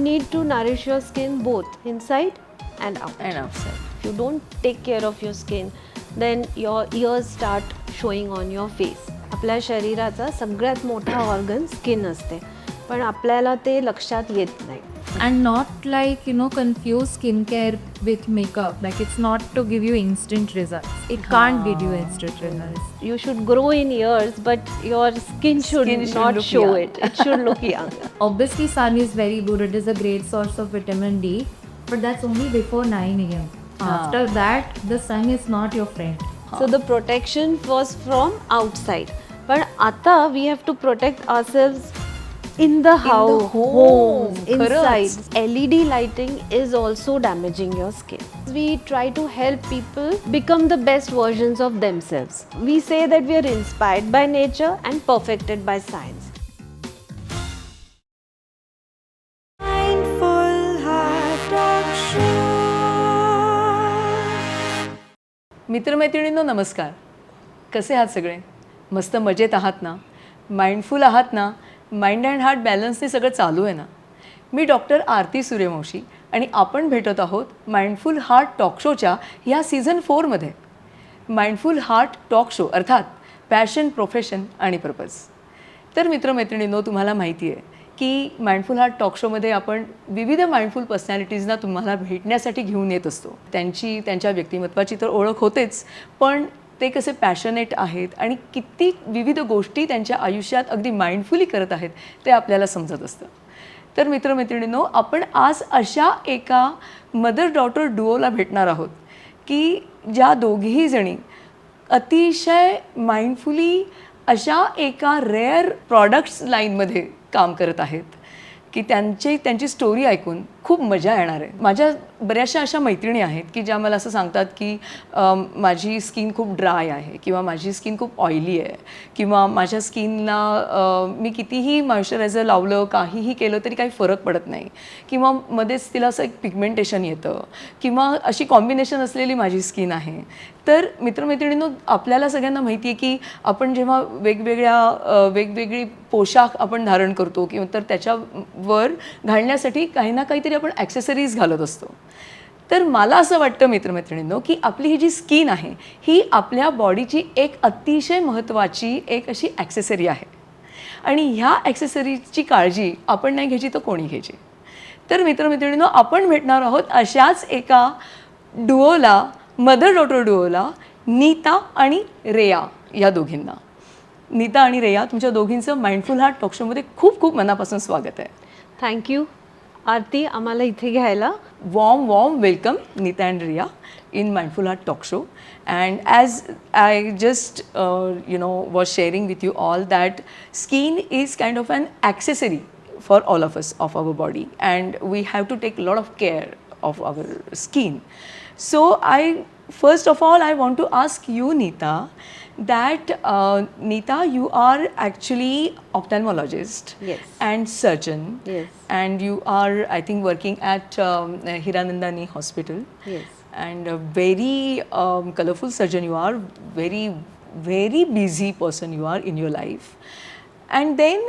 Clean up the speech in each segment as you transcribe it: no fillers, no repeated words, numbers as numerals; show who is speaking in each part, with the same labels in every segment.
Speaker 1: need to nourish your skin both inside and out.
Speaker 2: And outside.
Speaker 1: If you don't take care of your skin, then your ears start showing on your face. आपल्या शरीराचा सगळ्यात मोठा organ skin असते, पण आपल्याला ते लक्षात येत नाही.
Speaker 3: And not like, confuse skincare with makeup. Like, it's not to give you instant results. It can't give you instant results.
Speaker 1: You should grow in years, but your skin should not
Speaker 2: look
Speaker 1: show
Speaker 2: young.
Speaker 1: it. It should look young.
Speaker 3: Obviously, sun is very good. It is a great source of vitamin D. But that's only before 9 a.m. After that, the sun is not your friend.
Speaker 1: So the protection was from outside. But आता we have to protect ourselves in the house,
Speaker 2: home.
Speaker 1: inside. LED lighting is also damaging your skin. We try to help people become the best versions of themselves. We say that we are inspired by nature and perfected by science.
Speaker 2: मित्रमैत्रिणींनो नमस्कार. कसे आहात सगळे? मस्त मजेत आहात ना? Mindful आहात ना? माइंड अँड हार्ट बॅलन्सने सगळं चालू आहे ना? मी डॉक्टर आरती सूर्यवंशी आणि आपण भेटत आहोत माइंडफुल हार्ट टॉक शोच्या ह्या सीझन 4मध्ये. माइंडफुल हार्ट टॉक शो अर्थात पॅशन, प्रोफेशन आणि पर्पज. तर मित्रमैत्रिणींनो, तुम्हाला माहिती आहे की माइंडफुल हार्ट टॉक शोमध्ये आपण विविध माइंडफुल पर्सनॅलिटीजना तुम्हाला भेटण्यासाठी घेऊन येत असतो. त्यांच्या व्यक्तिमत्वाची तर ओळख होतेच, पण ते कसे पॅशनेट आहेत आणि किती विविध गोष्टी त्यांच्या आयुष्यात अगदी माइंडफुली करत आहेत ते आपल्याला समजत असतं. तर मित्रमैत्रिणींनो, आपण आज अशा एका मदर डॉटर डुओला भेटणार आहोत की ज्या दोघीही जणी अतिशय माइंडफुली अशा एका रेअर प्रॉडक्ट्स लाईनमध्ये काम करत आहेत की त्यांची स्टोरी ऐकून खूप मजा येणार आहे. माझ्या बऱ्याचशा अशा मैत्रिणी आहेत की ज्या मला असं सांगतात की माझी स्किन खूप ड्राय आहे किंवा माझी स्किन खूप ऑइली आहे किंवा माझ्या स्किनला मी कितीही मॉइश्चरायझर लावलं, काहीही केलं तरी काही फरक पडत नाही किंवा मध्येच तिला असं एक पिगमेंटेशन येतं किंवा अशी कॉम्बिनेशन असलेली माझी स्किन आहे. तर मित्रमैत्रिणींनो, आपल्याला सगळ्यांना माहिती आहे की आपण जेव्हा वेगवेगळी पोशाख आपण धारण करतो किंवा तर त्याच्यावर घालण्यासाठी काही ना काहीतरी आपण ॲक्सेसरीज घालत असतो. तर मला असं वाटतं मित्रमैत्रिणींनो की आपली ही जी स्किन आहे ही आपल्या बॉडीची एक अतिशय महत्त्वाची एक अशी ॲक्सेसरी आहे आणि ह्या ॲक्सेसरीजची काळजी आपण नाही घ्यायची तर कोणी घ्यायची. तर मित्रमैत्रिणींनो, आपण भेटणार आहोत अशाच एका डुओला, मदर डॉटर डुओला, नीता आणि रेया या दोघींना. नीता आणि रेया, तुमच्या दोघींचं माइंडफुल हार्ट टॉक शोमध्ये खूप खूप मनापासून स्वागत आहे.
Speaker 1: थँक्यू आरती, आम्हाला इथे घ्यायला.
Speaker 2: Warm welcome, Neeta and Riya, in Mindful Heart Talk Show. And as I just was sharing with you all that skin is kind of an accessory for all of us, of our body, and we have to take a lot of care of our skin. So first of all I want to ask you, Neeta, that Neeta, you are actually ophthalmologist.
Speaker 1: Yes.
Speaker 2: And surgeon.
Speaker 1: Yes.
Speaker 2: And you are, I think, working at Hiranandani Hospital.
Speaker 1: Yes.
Speaker 2: And a very colorful surgeon you are, very, very busy person you are in your life. And then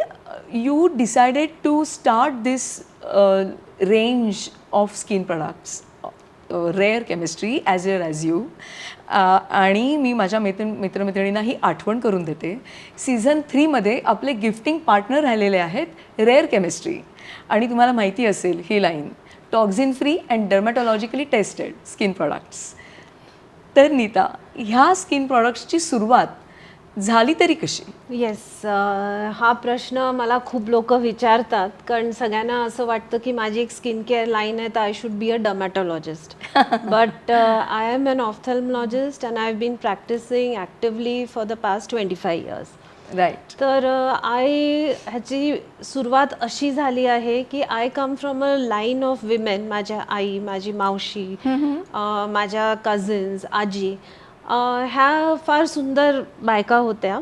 Speaker 2: you decided to start this range of skin products, rare chemistry, as rare as you. आणि मी माझ्या मित्रमैत्रिणींना ही आठवण करून देते, season 3मध्ये आपले gifting partner राहिलेले आहेत rare chemistry. आणि तुम्हाला माहिती असेल ही line, toxin free and dermatologically tested skin products. तर नीता, ह्या स्किन प्रॉडक्ट्सची सुरुवात झाली तरी कशी?
Speaker 1: येस, हा प्रश्न मला खूप लोक विचारतात, कारण सगळ्यांना असं वाटतं की माझी एक स्किन केअर लाईन आहे तर I should be a dermatologist. But I am an ophthalmologist and I have been practising actively for the past 25 years.
Speaker 2: Right.
Speaker 1: तर ह्याची सुरुवात अशी झाली आहे की I come from a line of women. माझ्या आई, माझी मावशी, माझ्या कझिन्स, आजी, ह्या फार सुंदर बायका होत्या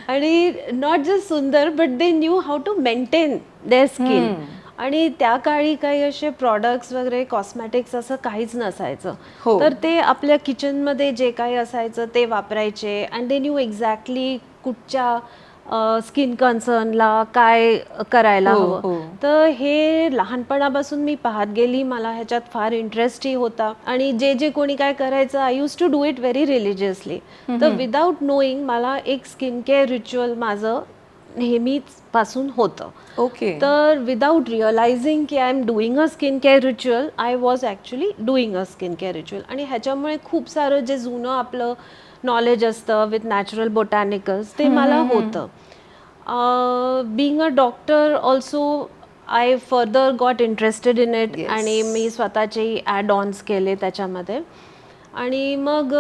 Speaker 1: आणि नॉट जस्ट सुंदर, but they knew how to maintain their skin. आणि त्या काळी काही असे प्रॉडक्ट्स वगैरे कॉस्मॅटिक्स असं काहीच नसायचं. तर ते आपल्या किचनमध्ये जे काही असायचं ते वापरायचे. अँड दे न्यू एक्झॅक्टली कुठच्या स्किन कन्सर्नला काय करायला
Speaker 2: हो,
Speaker 1: हवं.
Speaker 2: हो.
Speaker 1: तर हे लहानपणापासून मी पाहत गेली. मला ह्याच्यात फार इंटरेस्टही होता आणि जे जे कोणी काय करायचं I use to do it very religiously. तर विदाऊट नोईंग मला एक स्किन केअर रिच्युअल माझं नेहमीच पासून होतं.
Speaker 2: ओके.
Speaker 1: तर विदाऊट रिअलायझिंग की I am doing a skin care ritual I was actually doing a skin care ritual. आणि ह्याच्यामुळे खूप सारं जे जुनं आपलं नॉलेज असतं विथ नॅचरल बोटॅनिकल्स ते मला होतं. Bing a doctor also I further got interested in it
Speaker 2: Yes.
Speaker 1: आणि मी स्वतःचे ॲड ऑन्स केले त्याच्यामध्ये. आणि मग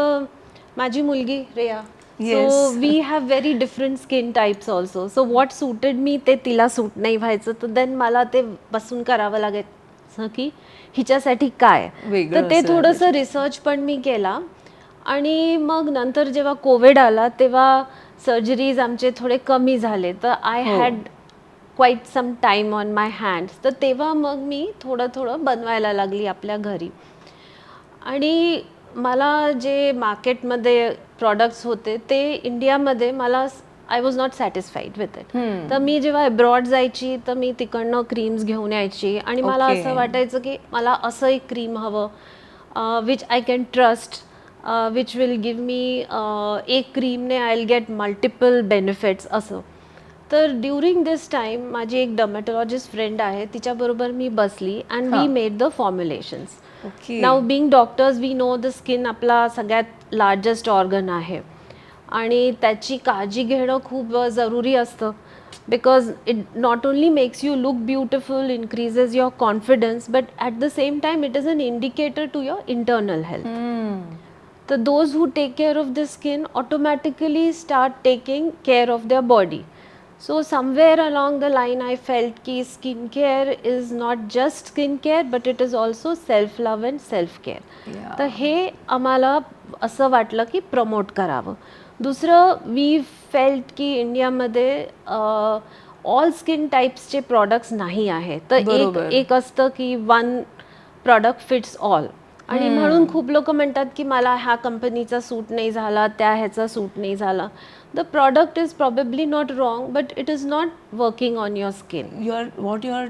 Speaker 1: माझी मुलगी Reya, so
Speaker 2: Yes.
Speaker 1: We have very different skin types also. So what suited me ते तिला सूट नाही व्हायचं. तर देन मला ते बसून करावं लागायचं की हिच्यासाठी काय.
Speaker 2: वेगळं
Speaker 1: तर ते
Speaker 2: असायला
Speaker 1: थोडंसं
Speaker 2: पाहिजे.
Speaker 1: रिसर्च पण मी केला. आणि मग नंतर जेव्हा कोविड आला तेव्हा सर्जरीज आमचे थोडे कमी झाले. तर आय
Speaker 2: हो.
Speaker 1: Had quite some time on my hands. तर तेव्हा मग मी थोडं थोडं बनवायला लागली आपल्या घरी. आणि मला जे मार्केटमध्ये प्रॉडक्ट्स होते ते इंडियामध्ये मला I was not satisfied with it. तर मी जेव्हा अब्रॉड जायची तर मी तिकडनं क्रीम्स घेऊन यायची आणि मला
Speaker 2: Okay.
Speaker 1: असं वाटायचं की मला असं एक क्रीम हवं which I can trust, which will give me एक क्रीमने I will get multiple benefits असं. तर ड्युरिंग दिस टाईम माझी एक डर्मॅटॉलॉजिस्ट फ्रेंड आहे तिच्याबरोबर मी बसली अँड वी
Speaker 2: हां.
Speaker 1: Made the formulations.
Speaker 2: Okay.
Speaker 1: Now being doctors we know the skin आपला सगळ्यात लार्जेस्ट ऑर्गन आहे आणि त्याची काळजी घेणं खूप जरुरी असतं. Because it not only makes you look beautiful, increases your confidence, but at the same time it is an indicator to your internal health. So those who take care of the skin automatically start taking care of their body. So somewhere along the line I felt ki skincare is not just skincare but it is also self love and self care.
Speaker 2: Yeah.
Speaker 1: तर हे आम्हाला असं वाटलं की promote करावं. दुसरं we felt की इंडियामध्ये all skin टाईप्सचे products नाही आहे. तर
Speaker 2: बरोबर.
Speaker 1: एक असतं की वन प्रॉडक्ट फिट्स ऑल. आणि म्हणून खूप लोक म्हणतात की मला ह्या कंपनीचा सूट नाही झाला, त्या ह्याचा सूट नाही झाला. The product is probably not wrong but it is not working on your skin.
Speaker 2: What you are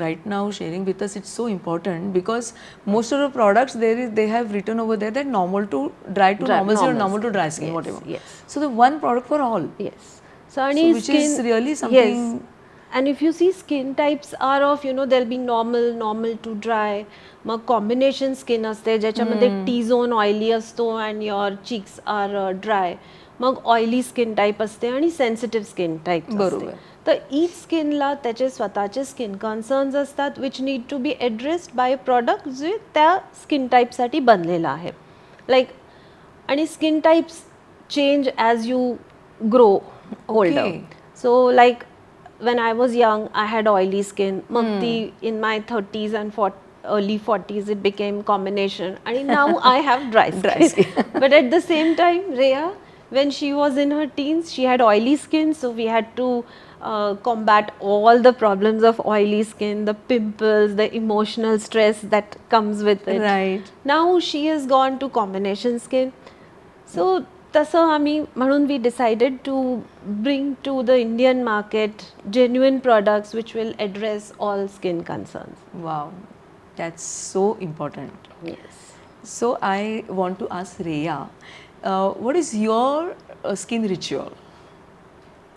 Speaker 2: right now sharing with us, it's so important because most of the products they have written over there that normal to dry to normal skin or normal to dry skin,
Speaker 1: Yes,
Speaker 2: whatever.
Speaker 1: yes.
Speaker 2: So the one product for all.
Speaker 1: Yes. So आणि
Speaker 2: which is really something.
Speaker 1: Yes. And if you see skin types are of there'll be normal to dry. मग combination skin असते ज्याच्यामध्ये T zone oily असतो and your cheeks are dry. मग oily skin type असते आणि sensitive skin type
Speaker 2: बरोबर.
Speaker 1: तर each स्किनला त्याचे स्वतःचे स्किन कन्सर्न्स असतात which need to be addressed by product जे त्या स्किन टाईपसाठी बनलेलं आहे. लाईक आणि skin types change as you grow older.
Speaker 2: Okay.
Speaker 1: So like when I was young, I had oily skin. Mukti in my 30s and early 40s, it became combination. And now I have dry skin.
Speaker 2: Dry skin.
Speaker 1: But at the same time, Rhea, when she was in her teens, she had oily skin. So we had to combat all the problems of oily skin, the pimples, the emotional stress that comes with it.
Speaker 2: Right.
Speaker 1: Now she has gone to combination skin. So तसं आम्ही म्हणून we decided to bring to the Indian market genuine products which will address all skin concerns.
Speaker 2: Wow, that's so important.
Speaker 1: Yes.
Speaker 2: So I want to ask Rhea, what is your skin ritual?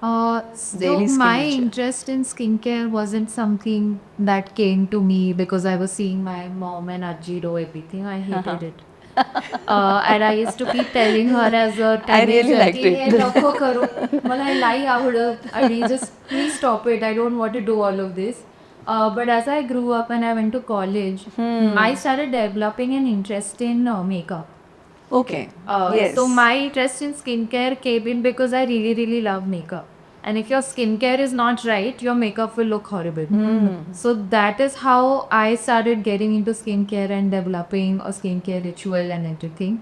Speaker 3: So
Speaker 2: Daily skin
Speaker 3: my
Speaker 2: ritual.
Speaker 3: interest in skincare wasn't something that came to me because I was seeing my mom and Ajji do everything. I hated it. And I used to keep telling her as a
Speaker 2: I really
Speaker 3: teenager
Speaker 2: liked
Speaker 3: की
Speaker 2: it.
Speaker 3: हे नको करू, मला हे नाही आवडत आणि just please stop it. I don't want to do all of this. But as I grew up and I went to college, I started developing an interest in makeup.
Speaker 2: Okay. Yes.
Speaker 3: So my interest in skincare came in because I really love makeup. And if your skincare is not right, your makeup will look horrible. So that is how I started getting into skincare and developing a skincare ritual and everything.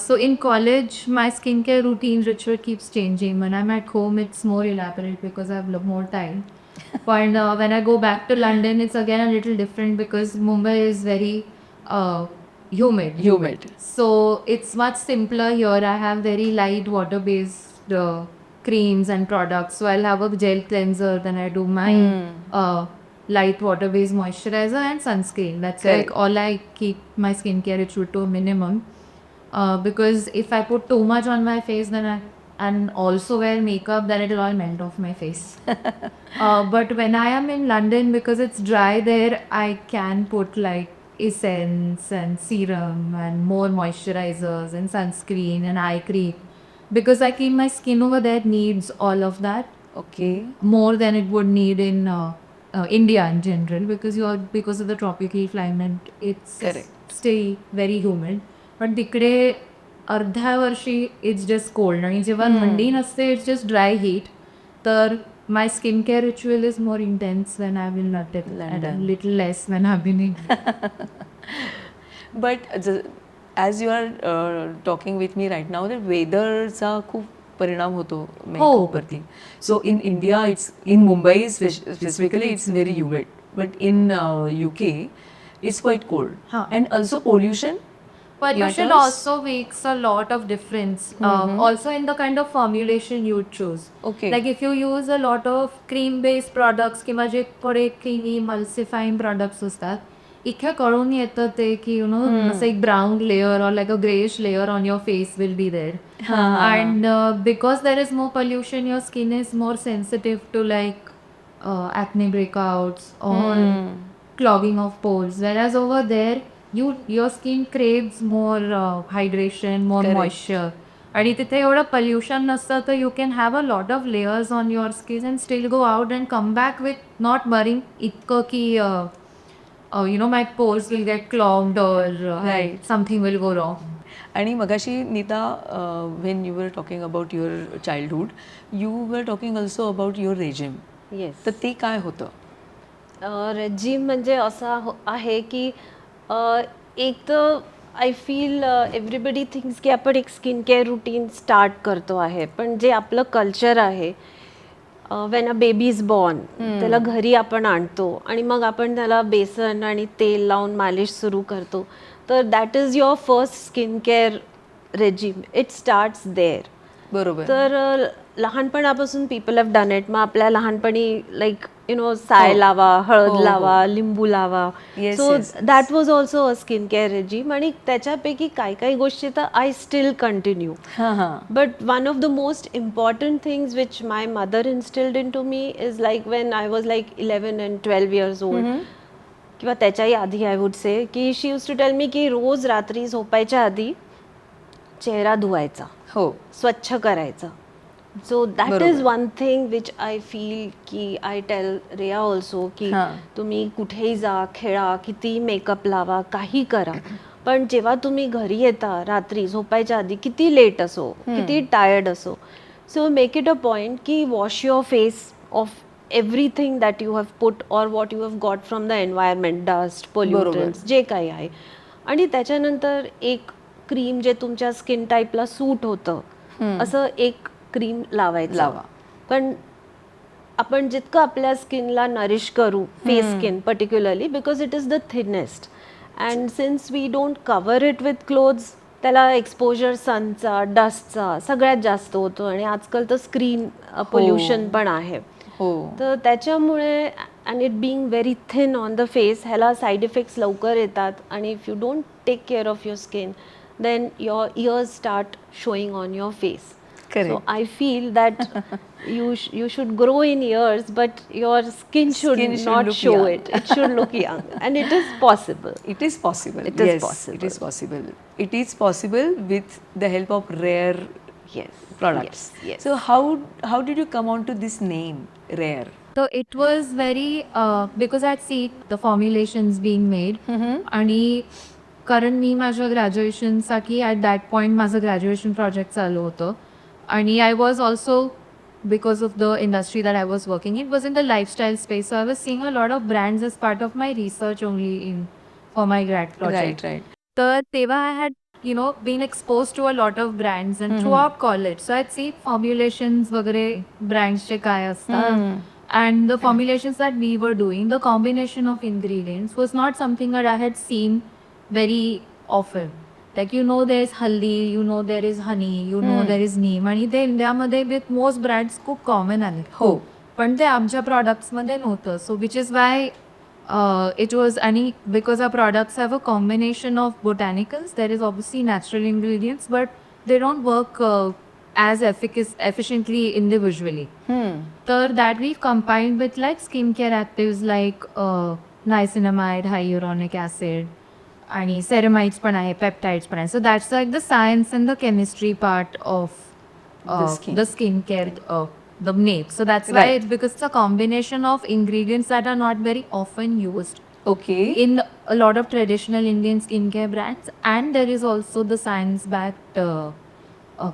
Speaker 3: So in college, my skincare routine ritual keeps changing. When I'm at home, it's more elaborate because I have more time. But when I go back to London, it's again a little different because Mumbai is very humid.
Speaker 2: Humid.
Speaker 3: So it's much simpler here. I have very light water-based creams and products. So I'll have a gel cleanser, then I do my light water-based moisturizer and sunscreen. That's
Speaker 2: Correct.
Speaker 3: like all I keep my skincare ritual to a minimum. Because if I put too much on my face, and also wear makeup, then it'll all melt off my face. But when I am in London, because it's dry there, I can put like essence and serum and more moisturizers and sunscreen and eye cream, because I feel my skin over there needs all of that
Speaker 2: Okay.
Speaker 3: more than it would need in India in general, because of the tropical climate, it's
Speaker 2: Correct.
Speaker 3: stay very humid. पण तिकडे अर्ध्या वर्षी it's just cold आणि जेव्हा थंडी नसते it's just dry heat. तर my skin care ritual is more intense when I will not
Speaker 2: London.
Speaker 3: Little less when I been in.
Speaker 2: But as you are talking with me right now, तर वेदरचा खूप परिणाम होतो मेकअपवरती. So in India it's, in Mumbai specifically it's very humid, but in UK it's quite cold.
Speaker 3: हां.
Speaker 2: And also pollution.
Speaker 3: Pollution
Speaker 2: Matters?
Speaker 3: also makes a lot of difference. Also in the kind of formulation you choose.
Speaker 2: Okay.
Speaker 3: Like if you use a lot of cream-based products किंवा जे थोडे creamy emulsifying products असतात, इथे कळून येतं ते की असं एक brown layer or like a grayish layer on your face will be there. And because there is more pollution, your skin is more sensitive to like acne breakouts or clogging of pores. Whereas over there, your skin craves more hydration, more
Speaker 2: Correct.
Speaker 3: moisture. आणि तिथे एवढं pollution नसतं, तर you can have a lot of layers on your skin and still go out and come back with not worrying इतकं की my pores will get clogged और
Speaker 2: Right.
Speaker 3: Something will go wrong.
Speaker 2: आणि मगाशी Neeta, when you were talking about your childhood, you were talking also about your regime.
Speaker 1: Yes.
Speaker 2: तर ते काय होतं?
Speaker 1: Regime म्हणजे असा आहे की एक तर आय फील एव्हरीबडी थिंक्स की आपण एक स्किन केअर रुटीन स्टार्ट करतो आहे, पण जे आपलं कल्चर आहे, when a baby is born, त्याला घरी आपण आणतो आणि मग आपण त्याला बेसन आणि तेल लावून मालिश सुरू करतो. तर that is your first skin care regime. It starts there.
Speaker 2: बरोबर.
Speaker 1: तर लहानपणापासून पीपल हॅव डन इट. मग आपल्या लहानपणी लाईक साय लावा, हळद लावा, लिंबू लावा.
Speaker 2: Yes,
Speaker 1: so
Speaker 2: yes,
Speaker 1: that was also a skin care regime. आणि त्याच्यापैकी काही काही गोष्टी तर आय स्टील कंटिन्यू.
Speaker 2: हां हां.
Speaker 1: But one of the most important things which my mother instilled into me is like when I was like 11 and 12 years old, किंवा त्याच्याही आधी आय वुड से, की she used to tell me की रोज रात्री झोपायच्या आधी चेहरा धुवायचा,
Speaker 2: हो.
Speaker 1: स्वच्छ करायचा. सो that is one thing which I feel की आय टेल रेया ऑल्सो की
Speaker 2: हां.
Speaker 1: तुम्ही कुठेही जा, खेळा, किती मेकअप लावा, काही करा, पण जेव्हा तुम्ही घरी येता रात्री झोपायच्या आधी, किती लेट असो, किती टायर्ड असो, so make it a point की wash your face of everything that you have put or what you have got from the environment, dust, pollutants, जे काही आहे. आणि त्याच्यानंतर एक क्रीम जे तुमच्या स्किन टाईपला सूट होतं, असं एक क्रीम लावा. पण आपण जितकं आपल्या स्किनला नरिश करू, face skin particularly, because it is the thinnest, and since we don't cover it with clothes, त्याला एक्सपोजर सनचा, डस्टचा सगळ्यात जास्त होतो. आणि आजकाल तर स्क्रीन पोल्युशन पण आहे. तर त्याच्यामुळे, and it being very thin on the face, ह्याला साईड इफेक्ट्स लवकर येतात. आणि if you don't take care of your skin, then your years start showing on your face. So I feel that you should grow in years, but your skin should not
Speaker 2: look
Speaker 1: show
Speaker 2: young.
Speaker 1: it. It should look young, and it is possible.
Speaker 2: It is possible.
Speaker 1: It is
Speaker 2: Yes,
Speaker 1: possible.
Speaker 2: It is possible. It is possible with the help of rare
Speaker 1: Yes.
Speaker 2: products.
Speaker 1: Yes.
Speaker 2: So how did you come on to this name, Rare?
Speaker 3: So it was very because I'd seen the formulations being made. आणि कारण मी माझ्या ग्रॅज्युएशनसाठी at that point माझं graduation project चालू होतं. आणि I was also, because of the industry that I was working, it was in the lifestyle space. So I was seeing a lot of brands as part of my research only in for my grad project.
Speaker 2: Right.
Speaker 3: तर तेव्हा I had been expose to a lot of brands and throughout college. So I see फॉर्म्युलेशन्स वगैरे ब्रँड्सचे काय असतात. And the formulations that we were doing, the combination of ingredients was not something that I had seen very often. Like there is haldi, there is honey, there is neem, आणि ते इंडियामध्ये with most brands खूप common आले.
Speaker 2: हो.
Speaker 3: पण ते आमच्या प्रॉडक्ट्समध्ये नव्हतं. So which is why it was, आणि because our products have a combination of botanicals, there is obviously natural ingredients, but they don't work as efficiently individually. So that we've combined with like skincare actives like niacinamide, hyaluronic acid, आणि ceramides पण आहे, peptides पण आहे. So that's like the science and the chemistry part of the skincare, the name. So that's why
Speaker 2: Right.
Speaker 3: it's because it's a combination of ingredients that are not very often used
Speaker 2: okay.
Speaker 3: in a lot of traditional Indian skincare brands, and there is also the science-backed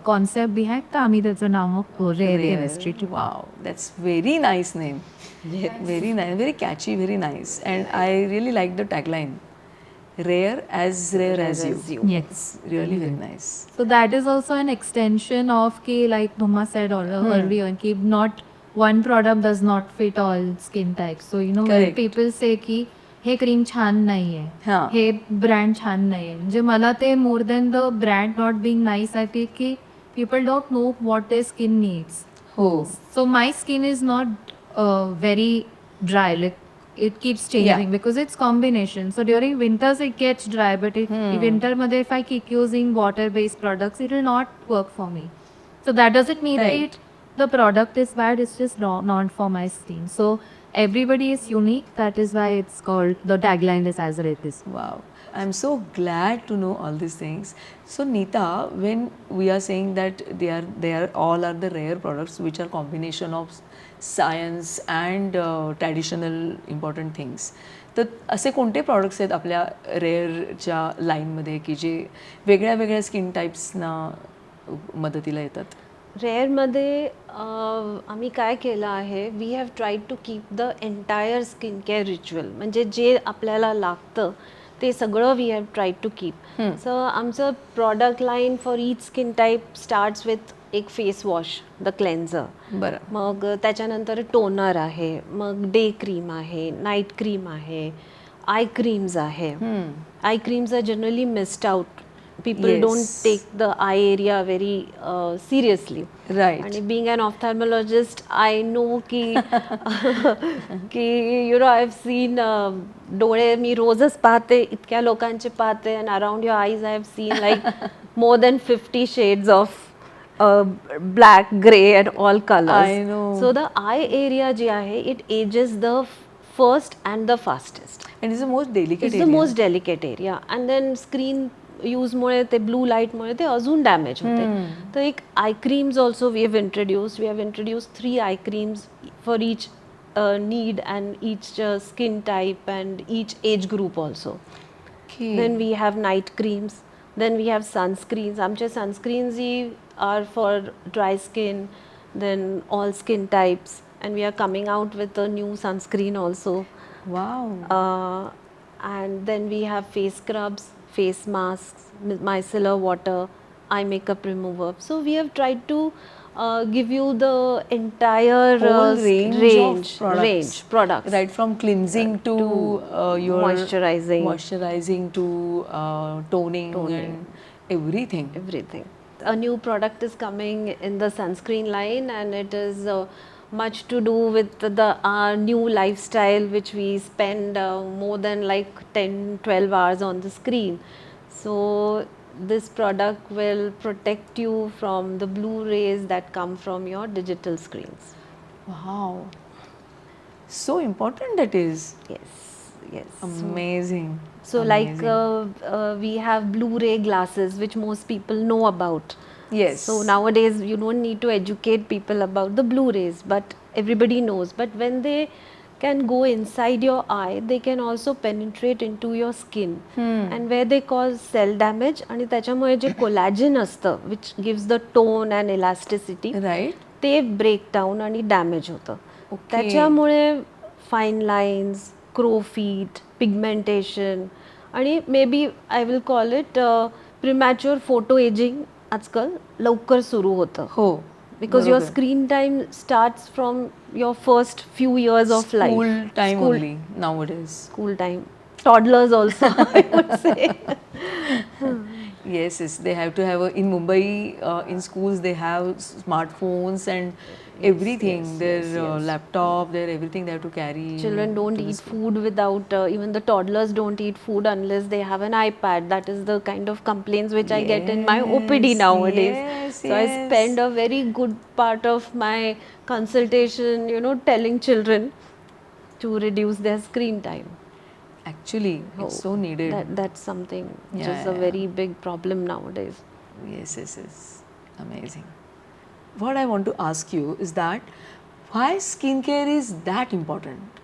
Speaker 3: concept behind the आम्ही त्याचं नाव rare chemistry to
Speaker 2: Wow, that's very nice name. Very nice, very catchy, very nice. And I really like the tagline. Rare as you.
Speaker 3: Yes.
Speaker 2: Really very nice.
Speaker 3: So that is also an extension of like Bhuma said earlier, ki not one product does not fit all skin types. So when
Speaker 2: Correct.
Speaker 3: people say ki hey cream छान नाहीये,
Speaker 2: हां.
Speaker 3: हे brand छान नाहीये, म्हणजे मला ते more than the brand not being nice, I think की people don't know what their skin needs.
Speaker 2: हो.
Speaker 3: So my skin is not very dry. Like it keeps changing because it's combination. So during winters it gets dry, but winter madhe if I keep using water-based products, it will not work for me. So that doesn't mean
Speaker 2: Right.
Speaker 3: the product is bad. It's just not for my skin. So everybody is unique. That is why it's called, the tagline is as it is.
Speaker 2: Wow. I'm so glad to know all these things. So Neeta, when we are saying that they are all are the rare products which are combination of science and traditional important things. तर असे कोणते products आहेत आपल्या रेअरच्या लाईनमध्ये की जे वेगळ्या वेगळ्या skin टाईप्सना मदतीला येतात?
Speaker 1: रेअरमध्ये आम्ही काय केलं आहे, we have tried to keep the entire skin care ritual, म्हणजे जे आपल्याला लागतं ते सगळं we have tried to keep. सो आमचं product line for each skin type starts with एक फेस वॉश, द क्लेन्झर.
Speaker 2: बरं.
Speaker 1: मग त्याच्यानंतर टोनर आहे, मग डे क्रीम आहे, नाईट क्रीम आहे, आय क्रीम्स आहे. Eye creams are generally missed out. People
Speaker 2: Yes.
Speaker 1: don't take the eye area very seriously.
Speaker 2: Right.
Speaker 1: And being an ophthalmologist, I know ki I've seen डोळे मी रोजच पाहते, इतक्या लोकांचे पाहते, and around your eyes I have seen like more than 50 shades of black, grey and all colors.
Speaker 2: I know.
Speaker 1: So the eye area ji आहे, it ages the first and the fastest.
Speaker 2: And it's the most delicate
Speaker 1: It's
Speaker 2: area.
Speaker 1: the most delicate area. And then screen यूजमुळे ते blue लाईटमुळे ते अजून damage होते. तर एक eye creams also we have introduce 3 eye creams for each need and each skin type and each age group also. Then we have night creams, then we have sunscreens. आमचे sunscreens ही are for dry skin, then all skin types, and we are coming out with a new sunscreen also.
Speaker 2: Wow.
Speaker 1: And then we have face scrubs, face masks, micellar water, eye makeup remover. So we have tried to give you the entire
Speaker 2: Whole range of
Speaker 1: products.
Speaker 2: Right from cleansing to your
Speaker 1: moisturizing
Speaker 2: to toning and everything.
Speaker 1: A new product is coming in the sunscreen line, and it is much to do with our new lifestyle, which we spend more than like 10-12 hours on the screen. So this product will protect you from the blue rays that come from your digital screens.
Speaker 2: Wow. So important that is.
Speaker 1: Yes.
Speaker 2: Amazing.
Speaker 1: So like we have Blu-ray glasses, which most people know about.
Speaker 2: Yes.
Speaker 1: So nowadays you don't need to educate people about the Blu-rays, but everybody knows. But when they can go inside your eye, they can also penetrate into your skin, and where they cause cell damage. आणि त्याच्यामुळे जे collagen असतं, which gives the tone and elasticity,
Speaker 2: Right.
Speaker 1: ते break down आणि damage होतं.
Speaker 2: Okay.
Speaker 1: त्याच्यामुळे fine lines, crow feet, pigmentation, आणि maybe I will call it premature photo ageing आजकाल लवकर सुरू होतं.
Speaker 2: हो.
Speaker 1: Because your screen time starts from your first few years of life.
Speaker 2: School time only nowadays.
Speaker 1: School time. Toddlers also, I would say.
Speaker 2: Yes, yes, they have to have in Mumbai, in schools they have smartphones and everything, their laptop, their everything they have to carry.
Speaker 1: Children don't
Speaker 2: to the
Speaker 1: eat
Speaker 2: school.
Speaker 1: food without, even the toddlers don't eat food unless they have an iPad. That is the kind of complaints which I get in my OPD
Speaker 2: Yes,
Speaker 1: nowadays.
Speaker 2: yes,
Speaker 1: So I
Speaker 2: yes.
Speaker 1: spend a very good part of my consultation, telling children to reduce their screen time.
Speaker 2: Actually, it's so needed.
Speaker 1: That's something which
Speaker 2: Yeah,
Speaker 1: is a
Speaker 2: yeah,
Speaker 1: very big problem nowadays.
Speaker 2: Yes, yes, yes. Amazing. What I want to ask you is that why skincare is that important?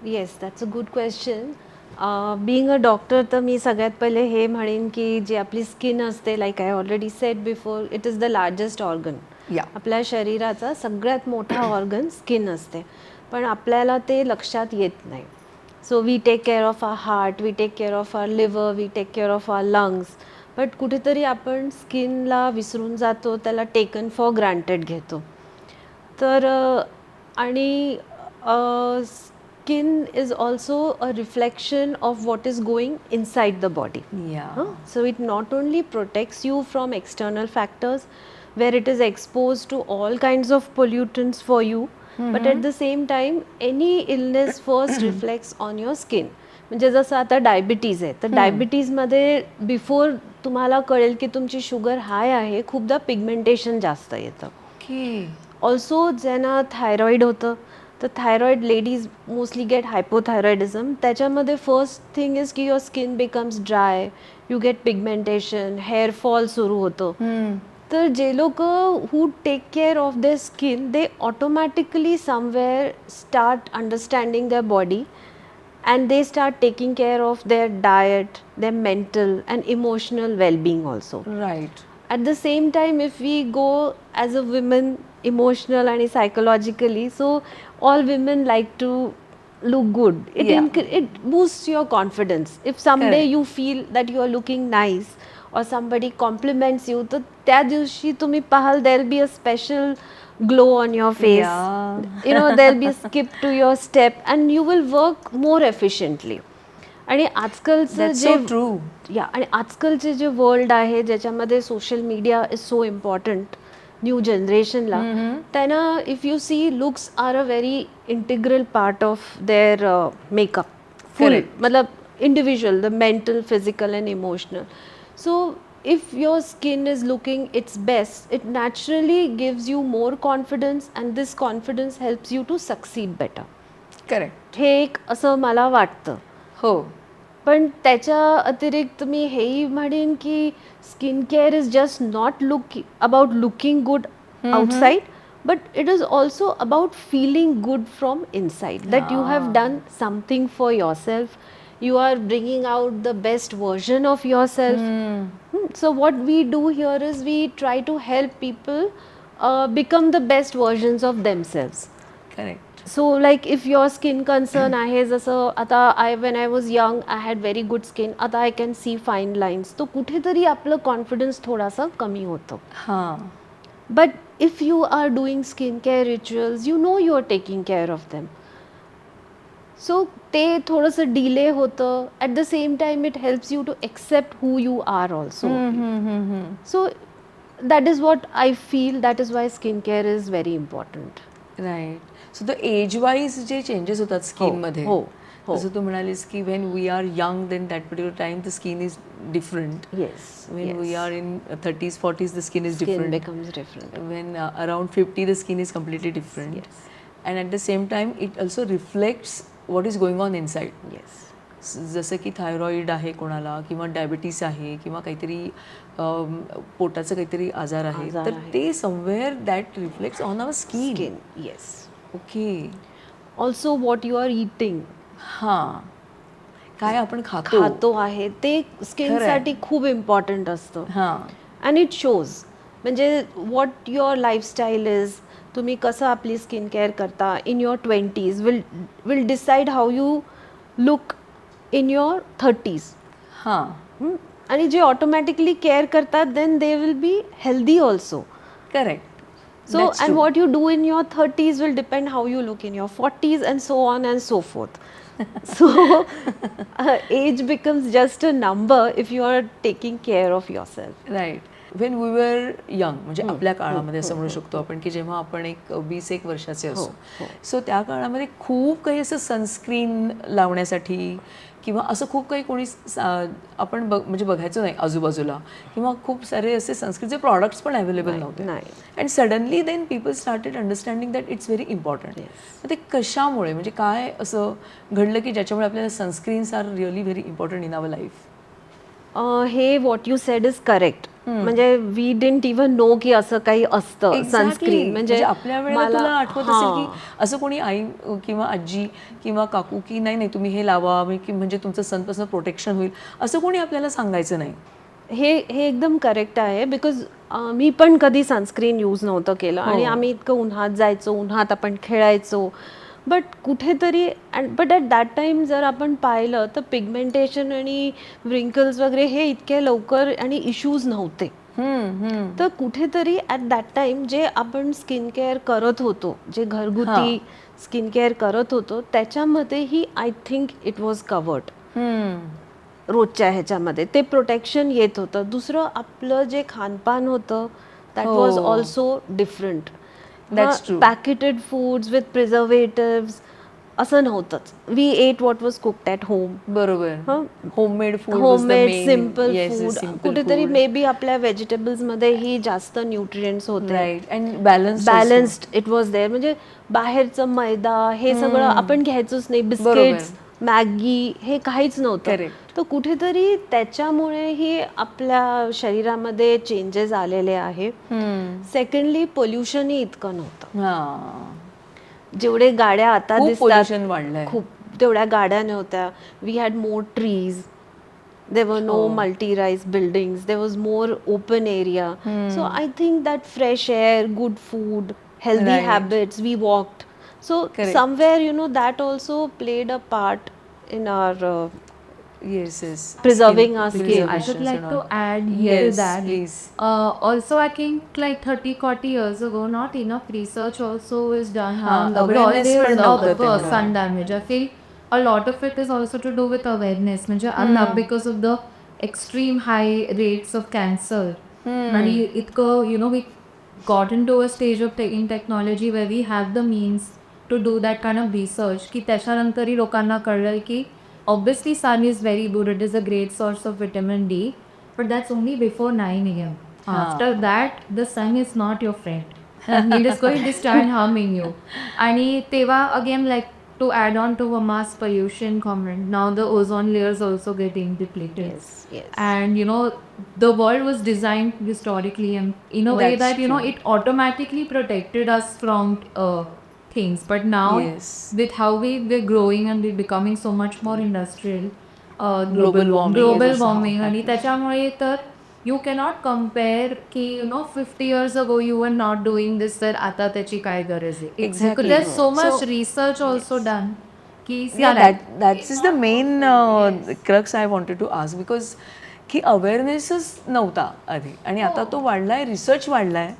Speaker 1: Yes that's a good question. Being a doctor तर मी सगळ्यात पहिले हे म्हणेन की जी आपली skin असते like I already said before it is the largest organ.
Speaker 2: Yeah.
Speaker 1: आपल्या शरीराचा सगळ्यात मोठा ऑर्गन स्किन असते, पण आपल्याला ते लक्षात येत नाही. So we take care of our heart, we take care of our liver, we take care of our lungs, but कुठेतरी आपण स्किनला विसरून जातो, त्याला टेकन फॉर ग्रांटेड घेतो. तर आणि skin is also a reflection of what is going inside the body.
Speaker 2: Yeah.
Speaker 1: So it not only protects you from external factors where it is exposed to all kinds of pollutants for you, but at the same time any illness first reflects on your skin. म्हणजे जसं आता diabetes आहे, तर डायबिटीजमध्ये before तुम्हाला कळेल की तुमची sugar हाय आहे, खूपदा पिगमेंटेशन जास्त येतं.
Speaker 2: Okay.
Speaker 1: ऑल्सो ज्यांना थायरॉइड होतं, तर thyroid ladies mostly get hypothyroidism. त्याच्यामध्ये फर्स्ट थिंग इज की your skin becomes dry, you get pigmentation, hair fall सुरू होतं. तर जे लोक who take care of their skin, they automatically somewhere start understanding their body and they start taking care of their diet, their mental and emotional well-being also.
Speaker 2: Right.
Speaker 1: At the same time, if we go as a women, emotional and psychologically, so all women like to look good. It boosts your confidence. If someday
Speaker 2: Correct.
Speaker 1: you feel that you are looking nice or somebody compliments you, तो त्या दिवशी तुम्ही पाहाल there'll be a special glow on your face.
Speaker 2: Yeah.
Speaker 1: There'll be a skip to your step and you will work more efficiently. आणि आजकालचं
Speaker 2: That's
Speaker 1: J
Speaker 2: so true.
Speaker 1: आणि आजकालचे जे world आहे ज्याच्यामध्ये social media is so important new जनरेशनला, त्यांना if you see looks are a very integral part of their makeup full,
Speaker 2: Correct.
Speaker 1: मतलब individual, the mental, physical and emotional. So if your skin is looking its best, it naturally gives you more confidence and this confidence helps you to succeed better.
Speaker 2: Correct.
Speaker 1: हे एक असं मला वाटतं.
Speaker 2: हो.
Speaker 1: पण त्याच्या अतिरिक्त मी हेही म्हणेन की skin care is just not about looking good outside, but it is also about feeling good from inside, that you have done something for your self, you are bringing out the best version of yourself. So what we do here is we try to help people become the best versions of themselves.
Speaker 2: Correct.
Speaker 1: So like if your skin concern आहे, जसं आता when I was young I had very good skin, आता I can see fine lines, तो कुठेतरी आपलं confidence थोडासा कमी होतो.
Speaker 2: हां.
Speaker 1: But if you are doing skincare rituals, you know you are taking care of them. सो ते थोडंसं डिले होतं. At the same time it helps you to accept who you are also. So that is what I feel, that is why skin care is very important.
Speaker 2: Right. So the age wise जे changes होतात स्किनमध्ये,
Speaker 1: हो, हो.
Speaker 2: जसं तू म्हणालीस की when we are young then that particular time the skin is different.
Speaker 1: Yes.
Speaker 2: When we are in 30s, 40s, the skin is
Speaker 1: Skin
Speaker 2: different.
Speaker 1: becomes different.
Speaker 2: When around 50, the skin is completely different.
Speaker 1: Yes.
Speaker 2: And at the same time, it also reflects what is going on inside.
Speaker 1: Yes.
Speaker 2: जसं की thyroid आहे कोणाला, किंवा diabetes आहे, किंवा काहीतरी पोटाचं काहीतरी आजार आहे, तर ते somewhere that reflects on our skin.
Speaker 1: Skin. Yes.
Speaker 2: Okay.
Speaker 1: Also what you are eating,
Speaker 2: हां, काय आपण खातो
Speaker 1: आहे ते स्किनसाठी खूप इम्पॉर्टंट असतं.
Speaker 2: हां.
Speaker 1: अँड इट शोज, म्हणजे वॉट युअर लाईफस्टाईल इज, तुम्ही कसं आपली स्किन केअर करता in your 20s will decide how you look in your 30s.
Speaker 2: हां.
Speaker 1: आणि जे ऑटोमॅटिकली केअर करतात then they will be healthy also.
Speaker 2: Correct.
Speaker 1: So and what you do in your 30s will depend how you look in your 40s and so on and so forth. So age becomes just a number if you are taking care of yourself.
Speaker 2: Right when we were young म्हणजे आपल्या काळामध्ये असं म्हणू शकतो आपण की जेव्हा आपण एक 20-1 वर्षाचे असतो सो त्या काळामध्ये खूप काही असं सनस्क्रीन लावण्यासाठी किंवा असं खूप काही कोणी आपण म्हणजे बघायचं नाही आजूबाजूला किंवा खूप सारे असे सनस्क्रीनचे प्रॉडक्ट्स पण अवेलेबल नव्हते
Speaker 1: नाही.
Speaker 2: And suddenly then people started understanding that it's very important. मग ते कशामुळे म्हणजे काय असं घडलं की ज्याच्यामुळे आपल्याला sunscreens are really very important in our life?
Speaker 1: हे what you said is correct. म्हणजे वी डिडंट इवन नो की असं काही असतं सनस्क्रीन. म्हणजे
Speaker 2: आपल्या वेळेला तुला आठवत असेल की असं कोणी आई किंवा आजी किंवा काकू की नाही नाही तुम्ही हे लावा की म्हणजे तुमचं सनपासून प्रोटेक्शन होईल असं कोणी आपल्याला सांगायचं नाही.
Speaker 1: हे एकदम करेक्ट आहे. बिकॉज मी पण कधी सनस्क्रीन यूज नव्हतं केलं आणि आम्ही इतकं उन्हात जायचो, उन्हात आपण खेळायचो. बट कुठेतरी बट ॲट दॅट टाइम जर आपण पाहिलं तर पिगमेंटेशन आणि व्रिंकल्स वगैरे हे इतके लवकर आणि इश्यूज नव्हते. तर कुठेतरी ॲट दॅट टाइम जे आपण स्किन केअर करत होतो, जे घरगुती स्किन केअर करत होतो त्याच्यामध्येही I think it was covered. रोजच्या ह्याच्यामध्ये ते प्रोटेक्शन येत होतं. दुसरं आपलं जे खानपान होतं that was also different. Packaged foods with preservatives असं नव्हतंच. We ate what was cooked at home.
Speaker 2: बरोबर. Homemade food,
Speaker 1: homemade simple food. कुठेतरी मे बी आपल्या व्हेजिटेबल्स मध्येही जास्त न्यूट्रिएंट्स होते.
Speaker 2: Right and
Speaker 1: balanced it was there. म्हणजे बाहेरचं मैदा हे सगळं आपण घ्यायचोच नाही. बिस्किट्स, मॅगी हे काहीच नव्हतं. तर कुठेतरी त्याच्यामुळेही आपल्या शरीरामध्ये चेंजेस आलेले आहे. सेकंडली पोल्युशनही इतकं नव्हतं. जेवढे गाड्या आता दिसतात खूप तेवढ्या गाड्या नव्हत्या. We had more trees. there were no multi-rise buildings, there was more open area. So I think that fresh air, good food, healthy habits, we walked. So somewhere that also played a part in our preserving our skin.
Speaker 3: I should like to add here to that.
Speaker 2: Please.
Speaker 3: Also, I think like 30-40 years ago, not enough research also is done on the
Speaker 2: awareness पण नव्हतं
Speaker 3: sun damage. I feel a lot of it is also to do with awareness. Because of the extreme high rates of cancer. And we got into a stage of in technology where we have the means to do that kind of research. की त्याच्यानंतरही लोकांना कळलं की obviously sun is very good, it is a great source of vitamin D, but that's only before 9 a.m. After that, the sun is not your friend. And it is going to start harming you. And teva again, like to add on to a mass pollution comment, now the ozone layer is also getting depleted.
Speaker 1: Yes.
Speaker 3: And the world was designed historically in a way that it automatically protected us from things, but now with how we're growing and we're becoming so much more industrial,
Speaker 2: global warming
Speaker 3: आणि त्याच्यामुळे तर you cannot compare की 50 years ago you were not doing this, तर आता त्याची काय गरज आहे.
Speaker 2: Exactly.
Speaker 3: There's so much research also done की
Speaker 2: that is the main crux I wanted to ask, because की अवेअरनेसच नव्हता आधी आणि आता तो वाढलाय, रिसर्च वाढलाय,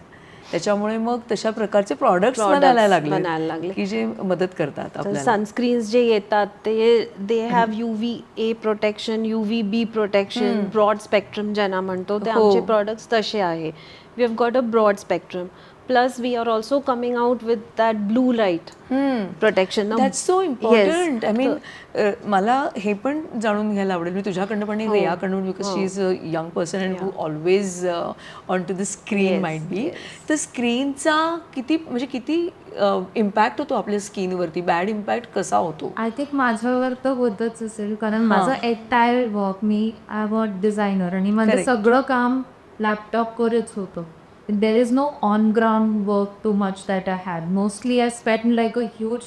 Speaker 2: त्याच्यामुळे मग तशा प्रकारचे प्रॉडक्ट्स बनायला लागले की जे मदत करतात आपल्याला.
Speaker 1: सनस्क्रीन्स जे येतात ते they have UVA protection, UVB protection, broad spectrum ज्यांना म्हणतो ते आमचे प्रॉडक्ट्स तसे आहे. We have got a broad spectrum. Plus we are also coming out with that blue light protection.
Speaker 2: That's so important. I mean मला हे पण जाणून घ्यायला आवडेल मी तुझ्याकडनं पण रेयाकडून, because she is a young person and who always on to the screen might be. तर स्क्रीनचा किती इम्पॅक्ट होतो आपल्या स्किनवरती, बॅड इम्पॅक्ट कसा होतो?
Speaker 3: आय थिंक माझ्यावर तर होतच असेल, कारण माझं entire work, me I was designer आणि माझं सगळं काम लॅपटॉपवरच होतं. There is no on-ground work too much that I had. Mostly I spent like a huge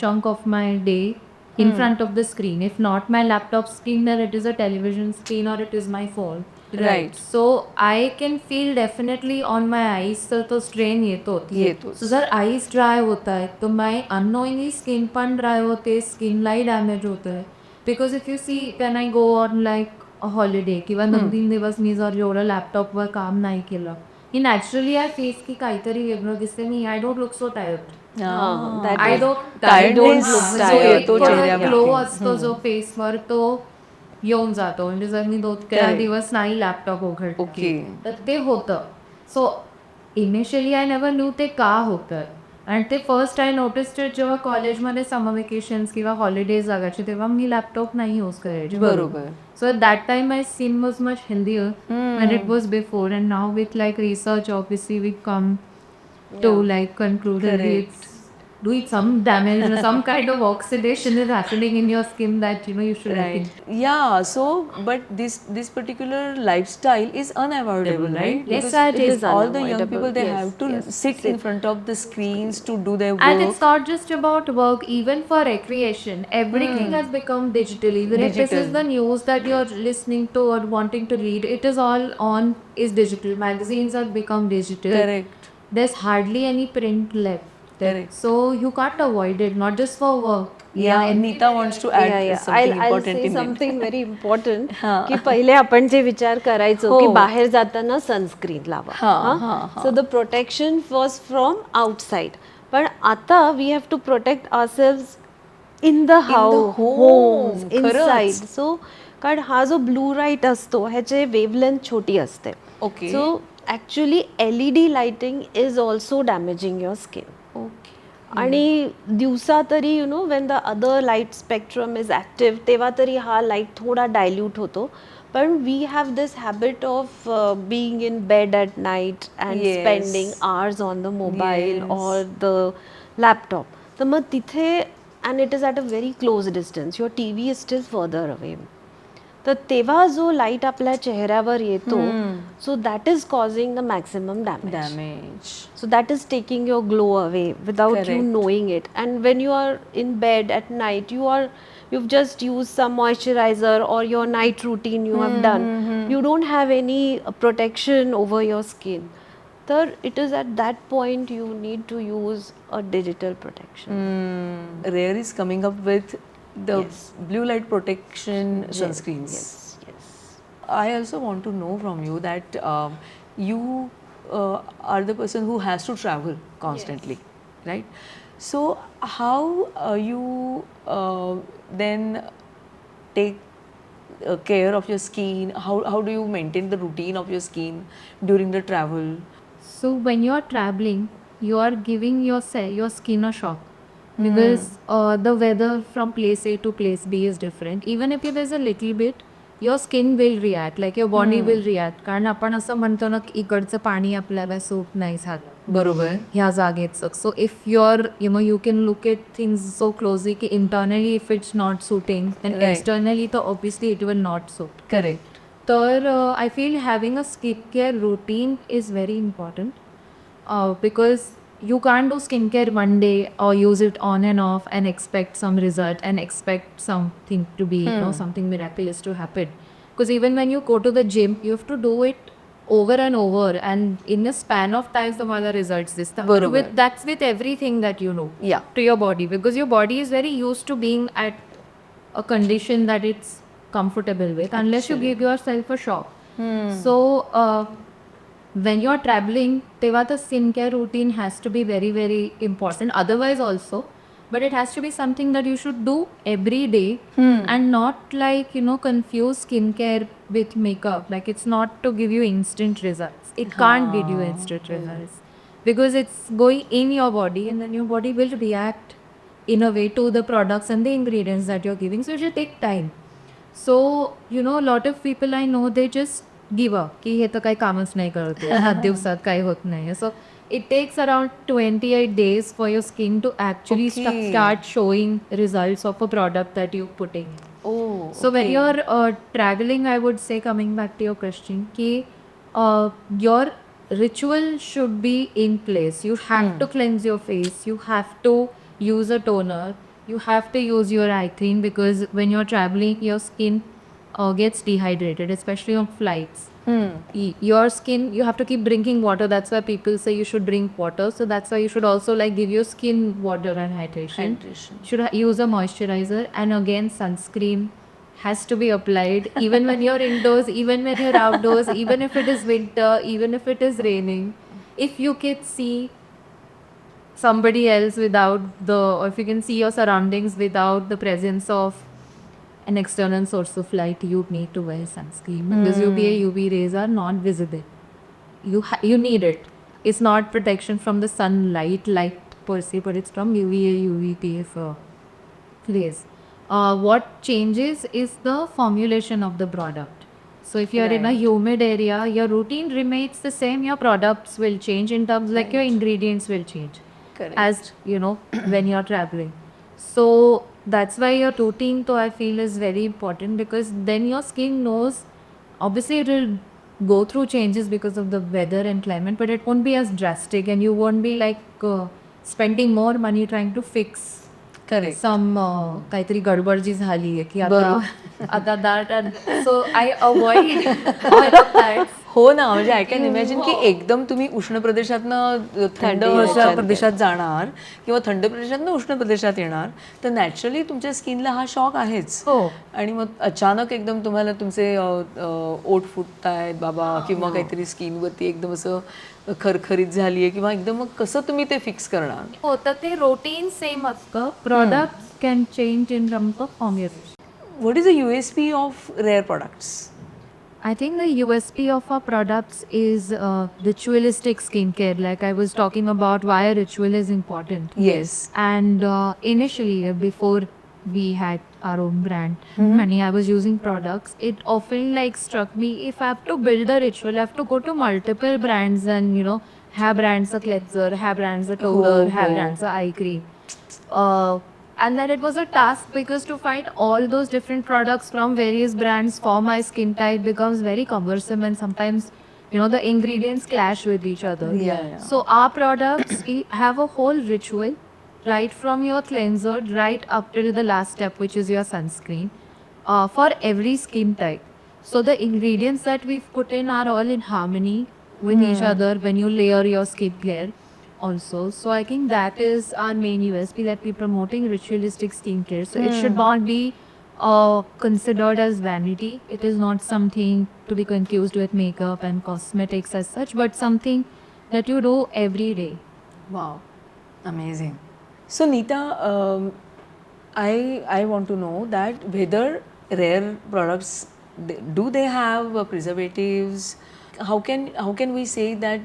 Speaker 3: chunk of my day in front of the screen. If not my laptop screen, then it is a television screen or it is my phone.
Speaker 2: Right.
Speaker 3: So I can feel definitely on my eyes तर तो strain येतो. So जर eyes dry होता है तो my unknowingly skin पण dry होते, skin लाई damage होता है. Because if you see when I go on like a holiday किंवा 2-3 दिवस मी जर एवढं लॅपटॉपवर काम नाही केलं, ही नॅचरली आय फेस की काहीतरी वेगळं दिसते. मी I don't look so tired.
Speaker 1: that
Speaker 3: I
Speaker 1: is-
Speaker 3: don't
Speaker 1: I don't
Speaker 2: Kindness
Speaker 1: look
Speaker 2: जो
Speaker 1: tired.
Speaker 2: येतो
Speaker 3: ग्लो
Speaker 2: चेहऱ्यावरती.
Speaker 3: असतो जो फेसवर तो येऊन जातो म्हणजे जर मी 2-3
Speaker 2: Correct.
Speaker 3: दिवस नाही लॅपटॉप उघडला
Speaker 2: Okay.
Speaker 3: तर ते होतं. So initially I never knew ते का होतं आणि ते फर्स्ट आय नोटिस्ड जेव्हा कॉलेजमध्ये समर वेकेशन्स किंवा हॉलिडेज लागायचे तेव्हा मी लॅपटॉप नाही यूज करायचे.
Speaker 2: बरोबर.
Speaker 3: So at that time my skin was much healthier than it was before, and now with like research obviously we come to like conclude that
Speaker 2: Correct.
Speaker 3: it's doing some damage or some kind of oxidation is happening in your skin that you should
Speaker 2: Right. Yeah. So, but this particular lifestyle is unavoidable, right?
Speaker 3: Yes,
Speaker 2: Because
Speaker 3: sir, it
Speaker 1: is
Speaker 2: all the young
Speaker 1: unavoidable.
Speaker 2: people they
Speaker 1: Yes,
Speaker 2: have to
Speaker 1: yes.
Speaker 2: sit in front of the screens to do their
Speaker 3: And
Speaker 2: work.
Speaker 3: it's not just about work, even for recreation. Everything has become digital. Even if this
Speaker 2: Digital.
Speaker 3: is the news that you're listening to or wanting to read, it is all on is digital. Magazines have become digital.
Speaker 2: Correct.
Speaker 3: There's hardly any print left.
Speaker 2: Correct.
Speaker 3: So you can't avoid it, not just for work.
Speaker 2: Yeah, Neeta wants to add something
Speaker 1: I'll
Speaker 2: important
Speaker 1: say
Speaker 2: in
Speaker 1: something
Speaker 2: it.
Speaker 1: very important की पहिले आपण जे विचार करायचो की बाहेर जाताना sunscreen लावा so the protection was from outside पण आता we have to protect ourselves in the
Speaker 2: home.
Speaker 1: Home
Speaker 2: खरंच.
Speaker 1: इनसाइड सो कारण हा जो ब्लू लाईट असतो ह्याचे वेवलेंथ छोटी असते
Speaker 2: Okay.
Speaker 1: So actually LED lighting is also damaging your skin
Speaker 2: Okay.
Speaker 1: आणि दिवसा तरी when the other light spectrum is active तेव्हा तरी हा लाईट थोडा डायल्यूट होतो पण we have this habit of being in bed at night and
Speaker 2: Yes.
Speaker 1: Spending hours on the mobile
Speaker 2: Yes.
Speaker 1: Or the laptop तर मग तिथे and it is at a very close distance your T V is still further away तर तेव्हा जो light आपल्या चेहऱ्यावर येतो सो that is causing the maximum damage
Speaker 2: Damage.
Speaker 1: So that is taking your glow away without you
Speaker 2: Correct.
Speaker 1: knowing it. And when you are in bed at night, you've just used some moisturizer or your night routine you have done. You don't have any protection over your skin. So it is at that point you need to use a digital protection.
Speaker 2: Rare is coming up with the
Speaker 1: Yes.
Speaker 2: blue light protection sunscreens.
Speaker 1: Yes, yes.
Speaker 2: I also want to know from you that you are the person who has to travel constantly, right? So how you then take care of your skin? How do you maintain the routine of your skin during the travel?
Speaker 3: So when you are traveling, you are giving your skin a shock because the weather from place A to place B is different. Even if there's a little bit, your skin will react, like your body will react. कारण आपण असं म्हणतो ना की इकडचं पाणी आपल्याला suit नाही झालं
Speaker 2: बरोबर.
Speaker 3: ह्या जागेचं. So if your you can look at things so closely की internally if it's not suiting and
Speaker 2: Right.
Speaker 3: Externally तर obviously it will not suit.
Speaker 2: Correct.
Speaker 3: तर I feel having a skincare routine is very important because you can't do skincare one day or use it on and off and expect some result and expect something to be something miraculous to happen. Because even when you go to the gym, you have to do it over and over, and in a span of time तुम्हाला results दिसतात.
Speaker 2: बरोबर.
Speaker 3: That's with everything that you know
Speaker 2: Yeah.
Speaker 3: to your body, because your body is very used to being at a condition that it's comfortable with unless you give yourself a shock. So when you're traveling, teva the skincare routine has to be very very important, otherwise also, but it has to be something that you should do every day and not like confuse skincare with makeup. Like it's not to give you instant results. It can't give you instant results because it's going in your body and then your body will react in a way to the products and the ingredients that you're giving, so it should take time. So a lot of people I know, they just give up की हे तर काही कामच नाही करत आहे, 7 दिवसात काही होत नाही. So it takes around 28 days for your skin to actually
Speaker 2: Okay.
Speaker 3: start showing results of a product that you're putting in.
Speaker 2: Oh.
Speaker 3: So when
Speaker 2: okay.
Speaker 3: you're traveling, I would say, coming back to your question, ki your ritual should be in place. You have to cleanse your face. You have to use a toner. You have to use your eye cream because when you're traveling, your skin gets dehydrated, especially on flights. Your skin, you have to keep drinking water. That's why people say you should drink water. So that's why you should also like give your skin water and hydration. Should use a moisturizer, and again sunscreen has to be applied even when you're indoors, even when you're outdoors, even if it is winter, even if it is raining. If you can see somebody else without the, or if you can see your surroundings without the presence of an external source of light, you need to wear sunscreen because UVA UV rays are not visible. You need it. It's not protection from the sunlight light per se, but it's from UVA UVPF rays. What changes is the formulation of the product. So if you're in a humid area, your routine remains the same. Your products will change in terms like your ingredients will change
Speaker 2: Correct.
Speaker 3: as when you're traveling. So that's why your routine, though, I feel is very important because then your skin knows. Obviously, it will go through changes because of the weather and climate, but it won't be as drastic, and you won't be like spending more money trying to fix
Speaker 2: correct
Speaker 3: some काहीतरी गडबड जी झाली आहे की आता that so I avoid all of that.
Speaker 2: हो ना, म्हणजे I can imagine की एकदम तुम्ही उष्ण प्रदेशातनं थंड अशा प्रदेशात जाणार किंवा थंड प्रदेशातनं उष्ण प्रदेशात येणार तर नॅचरली तुमच्या स्किनला हा शॉक आहेच.
Speaker 3: हो.
Speaker 2: आणि मग अचानक एकदम तुम्हाला तुमचे ओठ फुटतायत बाबा किंवा काहीतरी स्किनवरती एकदम असं खरखरीत झाली आहे किंवा एकदम मग कसं तुम्ही ते फिक्स करणार.
Speaker 3: हो तर ते रोटीन सेम असतं. Products can change in terms of formulation.
Speaker 2: What is the USP of rare products?
Speaker 3: I think the USP of our products is ritualistic skincare. Like I was talking about why a ritual is important.
Speaker 2: Yes.
Speaker 3: And initially, before we had our own brand, and I was using products, it often like struck me if I have to build a ritual, I have to go to multiple brands and have brands a cleanser, have brands a toner, have brands a eye cream. And then it was a task because to find all those different products from various brands for my skin type becomes very cumbersome, and sometimes the ingredients clash with each other.
Speaker 2: Yeah.
Speaker 3: So our products have a whole ritual, right from your cleanser right up till the last step, which is your sunscreen, for every skin type. So the ingredients that we've put in are all in harmony with each other when you layer your skincare also. So I think that is our main USP, that we're promoting ritualistic skincare. So it should not be considered as vanity. It is not something to be confused with makeup and cosmetics as such, but something that you do every day.
Speaker 2: Wow, amazing. So Neeta, I want to know that whether rare products do they have preservatives? How can we say that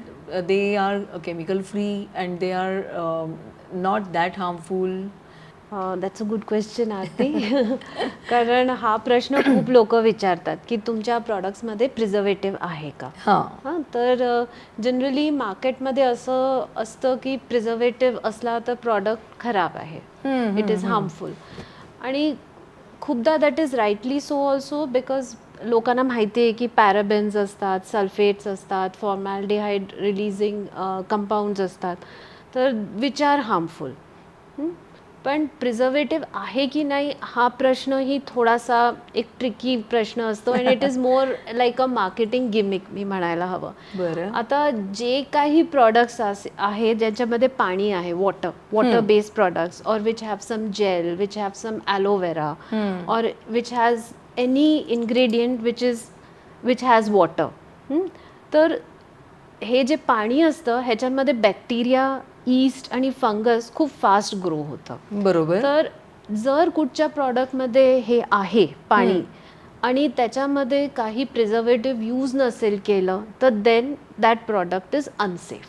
Speaker 2: they are chemical free and they are not that harmful?
Speaker 1: That's a good question Aarti. कारण हा प्रश्न खूप लोक विचारतात की तुमच्या प्रॉडक्ट्समध्ये preservative आहे का. हां, तर जनरली मार्केटमध्ये असं असतं की प्रिझर्वेटिव्ह असला तर प्रॉडक्ट खराब आहे, इट इज हार्मफुल. आणि खूपदा that is rightly so also because लोकांना माहिती आहे की पॅराबेन्स असतात, सल्फेट्स असतात, फॉर्मॅल्डिहाइड रिलीजिंग कंपाऊंड्स असतात, तर विच आर हार्मफुल. पण प्रिझर्वेटिव्ह आहे की नाही हा प्रश्नही थोडासा एक ट्रिकी प्रश्न असतो, and it is more like a marketing gimmick मी म्हणायला हवं.
Speaker 2: बरं.
Speaker 1: आता जे काही प्रॉडक्ट्स आहे ज्याच्यामध्ये पाणी आहे, water based products, or which have some gel, which have some aloe vera, or which has any ingredient which has water, तर हे जे पाणी असतं ह्याच्यामध्ये बॅक्टेरिया, ईस्ट आणि फंगस खूप फास्ट ग्रो होतं.
Speaker 2: बरोबर.
Speaker 1: तर जर कुठच्या प्रॉडक्टमध्ये हे आहे पाणी आणि त्याच्यामध्ये काही प्रिझर्वेटिव्ह यूज नसेल केलं तर then that product is unsafe.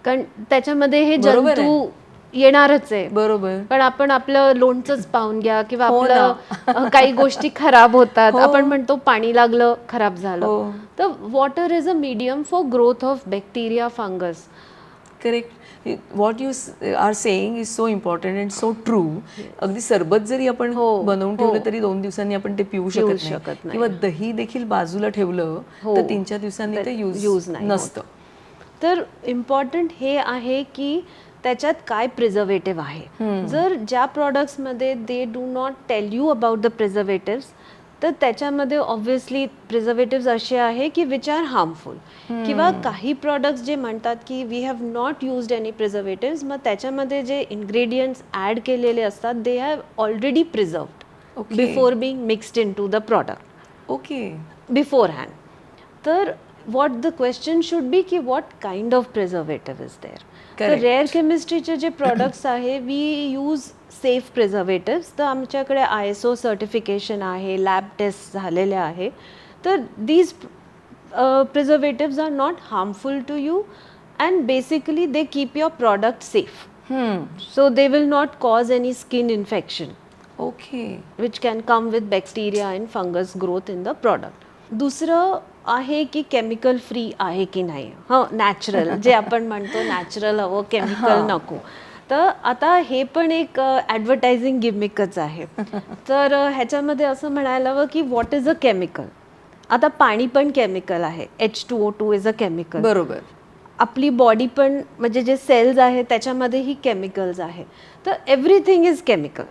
Speaker 1: कारण त्याच्यामध्ये हे जंतू येणारच आहे.
Speaker 2: बरोबर.
Speaker 1: पण आपण आपलं लोणचंच पाहून घ्या किंवा आपलं काही गोष्टी खराब होतात, आपण म्हणतो पाणी लागलं खराब झालं. तर water is a medium for growth of bacteria, fungus.
Speaker 2: Correct. What you are saying is so important and so true. अगदी सरबत जरी आपण बनवून ठेवलं तरी 2 दिवसांनी आपण ते पिऊ शकत नाही, किंवा दही देखील बाजूला ठेवलं तर 3-4 दिवसांनी ते यूज नसतं.
Speaker 1: तर इम्पॉर्टंट हे आहे की त्याच्यात काय प्रिझर्वेटिव्ह आहे. जर ज्या प्रॉडक्ट्समध्ये they do not tell you about the preservatives, तर त्याच्यामध्ये ऑब्व्हियसली प्रिझर्वेटिव्स असे आहे की विच आर हार्मफुल. किंवा काही प्रॉडक्ट्स जे म्हणतात की we have not used any preservatives, मग त्याच्यामध्ये जे इन्ग्रेडियंट्स ॲड केलेले असतात they have already preserved before being mixed into the product.
Speaker 2: Okay.
Speaker 1: Beforehand. तर what the question should be की what kind of preservative is there. तर
Speaker 2: Correct.
Speaker 1: Rare केमिस्ट्रीचे जे products आहे we use safe preservatives. तर आमच्याकडे ISO certification आहे, lab test झालेल्या आहे. तर these preservatives are not harmful to you and basically they keep your product safe. So they will not cause any skin infection
Speaker 2: okay.
Speaker 1: which can come with bacteria and fungus growth in the product. दुसरं आहे की chemical free आहे की नाही. Natural जे आपण म्हणतो natural हवं, chemical नको. तर आता हे पण एक ॲडव्हर्टायझिंग गिमिकच आहे. तर ह्याच्यामध्ये असं म्हणायला हवं की व्हॉट इज अ केमिकल. आता पाणी पण केमिकल आहे. H2O2 is a chemical.
Speaker 2: बरोबर.
Speaker 1: आपली बॉडी पण म्हणजे जे सेल्स आहे त्याच्यामध्येही केमिकल्स आहे. तर everything is chemical.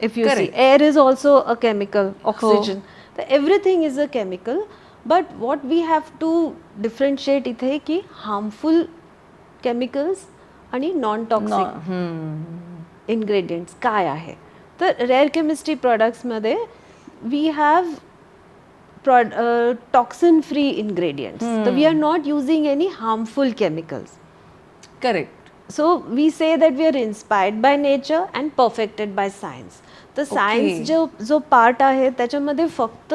Speaker 1: If you see
Speaker 2: Correct.
Speaker 1: Air is also a chemical, oxygen. तर everything is a chemical. But what we have to differentiate इथे की हार्मफुल केमिकल्स आणि नॉन टॉक्सिक इन्ग्रेडियंट्स काय आहे. तर रेअर केमिस्ट्री प्रॉडक्ट्समध्ये we have toxin free ingredients. So we are not using any harmful chemicals.
Speaker 2: Correct.
Speaker 1: So we say that we are inspired by nature and perfected by science. तर science जो part आहे त्याच्यामध्ये फक्त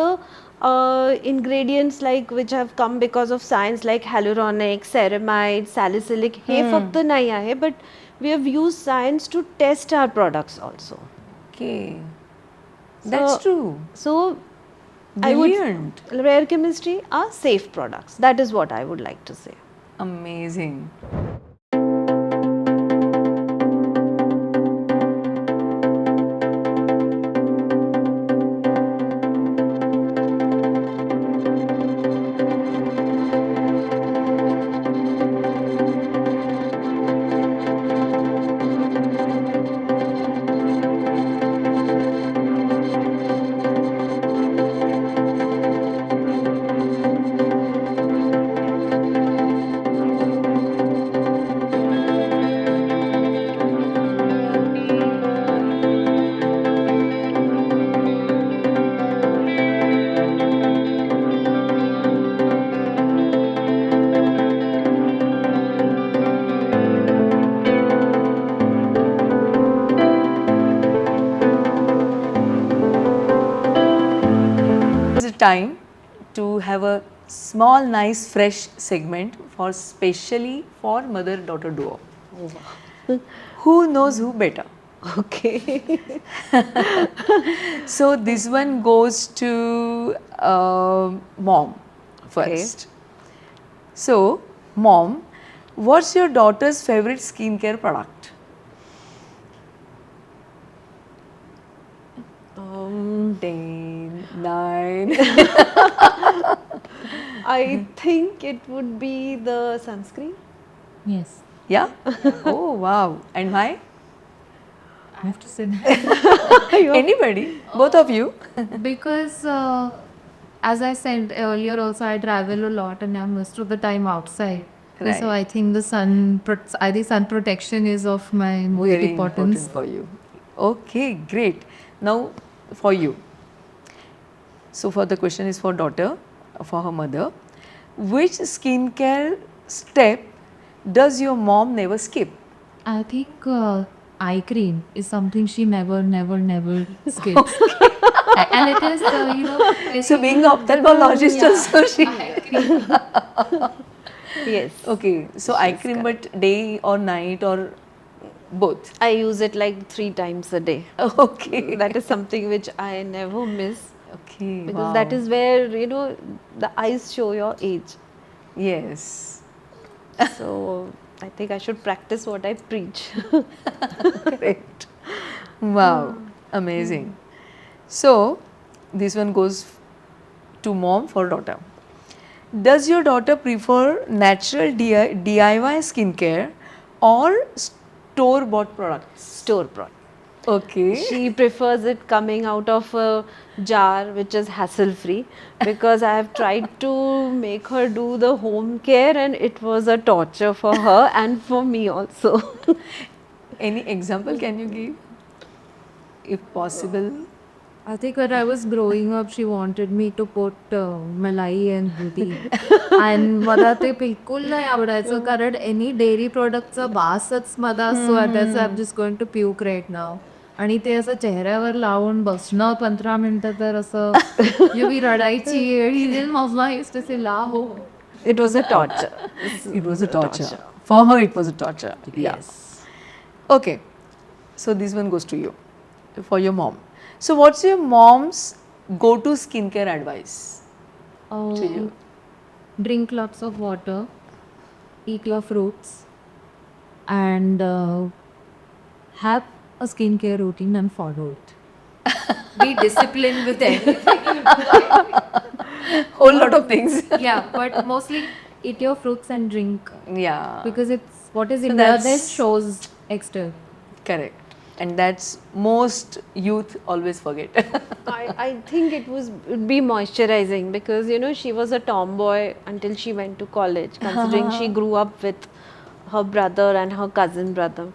Speaker 1: ingredients like which have come because of science like hyaluronic, ceramide, salicylic हे फक्त नाही आहे, but we have used science to test our products also.
Speaker 2: Okay. That's true.
Speaker 1: So
Speaker 2: Brilliant.
Speaker 1: rare chemistry are safe products. That is what I would like to say.
Speaker 2: Amazing. Time to have a small, nice, fresh segment for specially for mother-daughter duo. Who knows who better?
Speaker 1: Okay.
Speaker 2: So this one goes to mom first. So, mom, what's your daughter's favorite skincare product? 10, 9.
Speaker 1: I think it would be the sunscreen.
Speaker 3: Yes.
Speaker 2: Yeah? Oh, wow. And why?
Speaker 3: I have to say that.
Speaker 2: Anybody? Both of you?
Speaker 3: Because as I said earlier also, I travel a lot and I'm most of the time outside.
Speaker 2: Right.
Speaker 3: So I think the I think sun protection is of my most
Speaker 2: Very
Speaker 3: importance.
Speaker 2: important for you. Okay, great. Now for you. So for the question is for daughter, for her mother. Which skincare step does your mom never skip?
Speaker 3: I think eye cream is something she never skips. And it is,
Speaker 2: So being an ophthalmologist also she.
Speaker 1: Yes.
Speaker 2: Okay, so eye cream but day or night or both?
Speaker 1: I use it like 3 times a day.
Speaker 2: Okay.
Speaker 1: That is something which I never miss.
Speaker 2: Okay,
Speaker 1: Because
Speaker 2: wow.
Speaker 1: that is where, the eyes show your age.
Speaker 2: Yes.
Speaker 1: So I think I should practice what I preach.
Speaker 2: Correct. Wow, amazing. So, this one goes to mom for daughter. Does your daughter prefer natural DIY skincare or store-bought products?
Speaker 1: Store product.
Speaker 2: Okay.
Speaker 1: She prefers it coming out of a jar which is hassle free, because I have tried to make her do the home care and it was a torture for her and for me also.
Speaker 2: Any example can you give? If possible.
Speaker 3: I think when I was growing up, she wanted me to put malai and Dudhi. And मला ते बिलकुल नाही आवडायचं कारण any dairy productचा वासच मला असं वाटायचं I'm just going to puke right now. आणि ते असं चेहऱ्यावर लावून बसणं 15 मिनिटं तर असं मी रडायची आणि मम्मा used to say Laho.
Speaker 1: It was a torture.
Speaker 2: It was a torture. For her, it was a torture.
Speaker 1: Yes.
Speaker 2: Okay. So this one goes to you, for your mom. So what's your mom's go-to skincare advice to you?
Speaker 3: Drink lots of water, eat your fruits, and have a skincare routine and follow it. Be disciplined with everything.
Speaker 2: Whole lot of things.
Speaker 3: Yeah, but mostly eat your fruits and drink
Speaker 2: Yeah.
Speaker 3: because it's what is
Speaker 2: So
Speaker 3: in there
Speaker 2: that's-
Speaker 3: that shows external.
Speaker 2: Correct. And that's most youth always forget.
Speaker 1: I think it would be moisturizing because she was a tomboy until she went to college, considering she grew up with her brother and her cousin brother.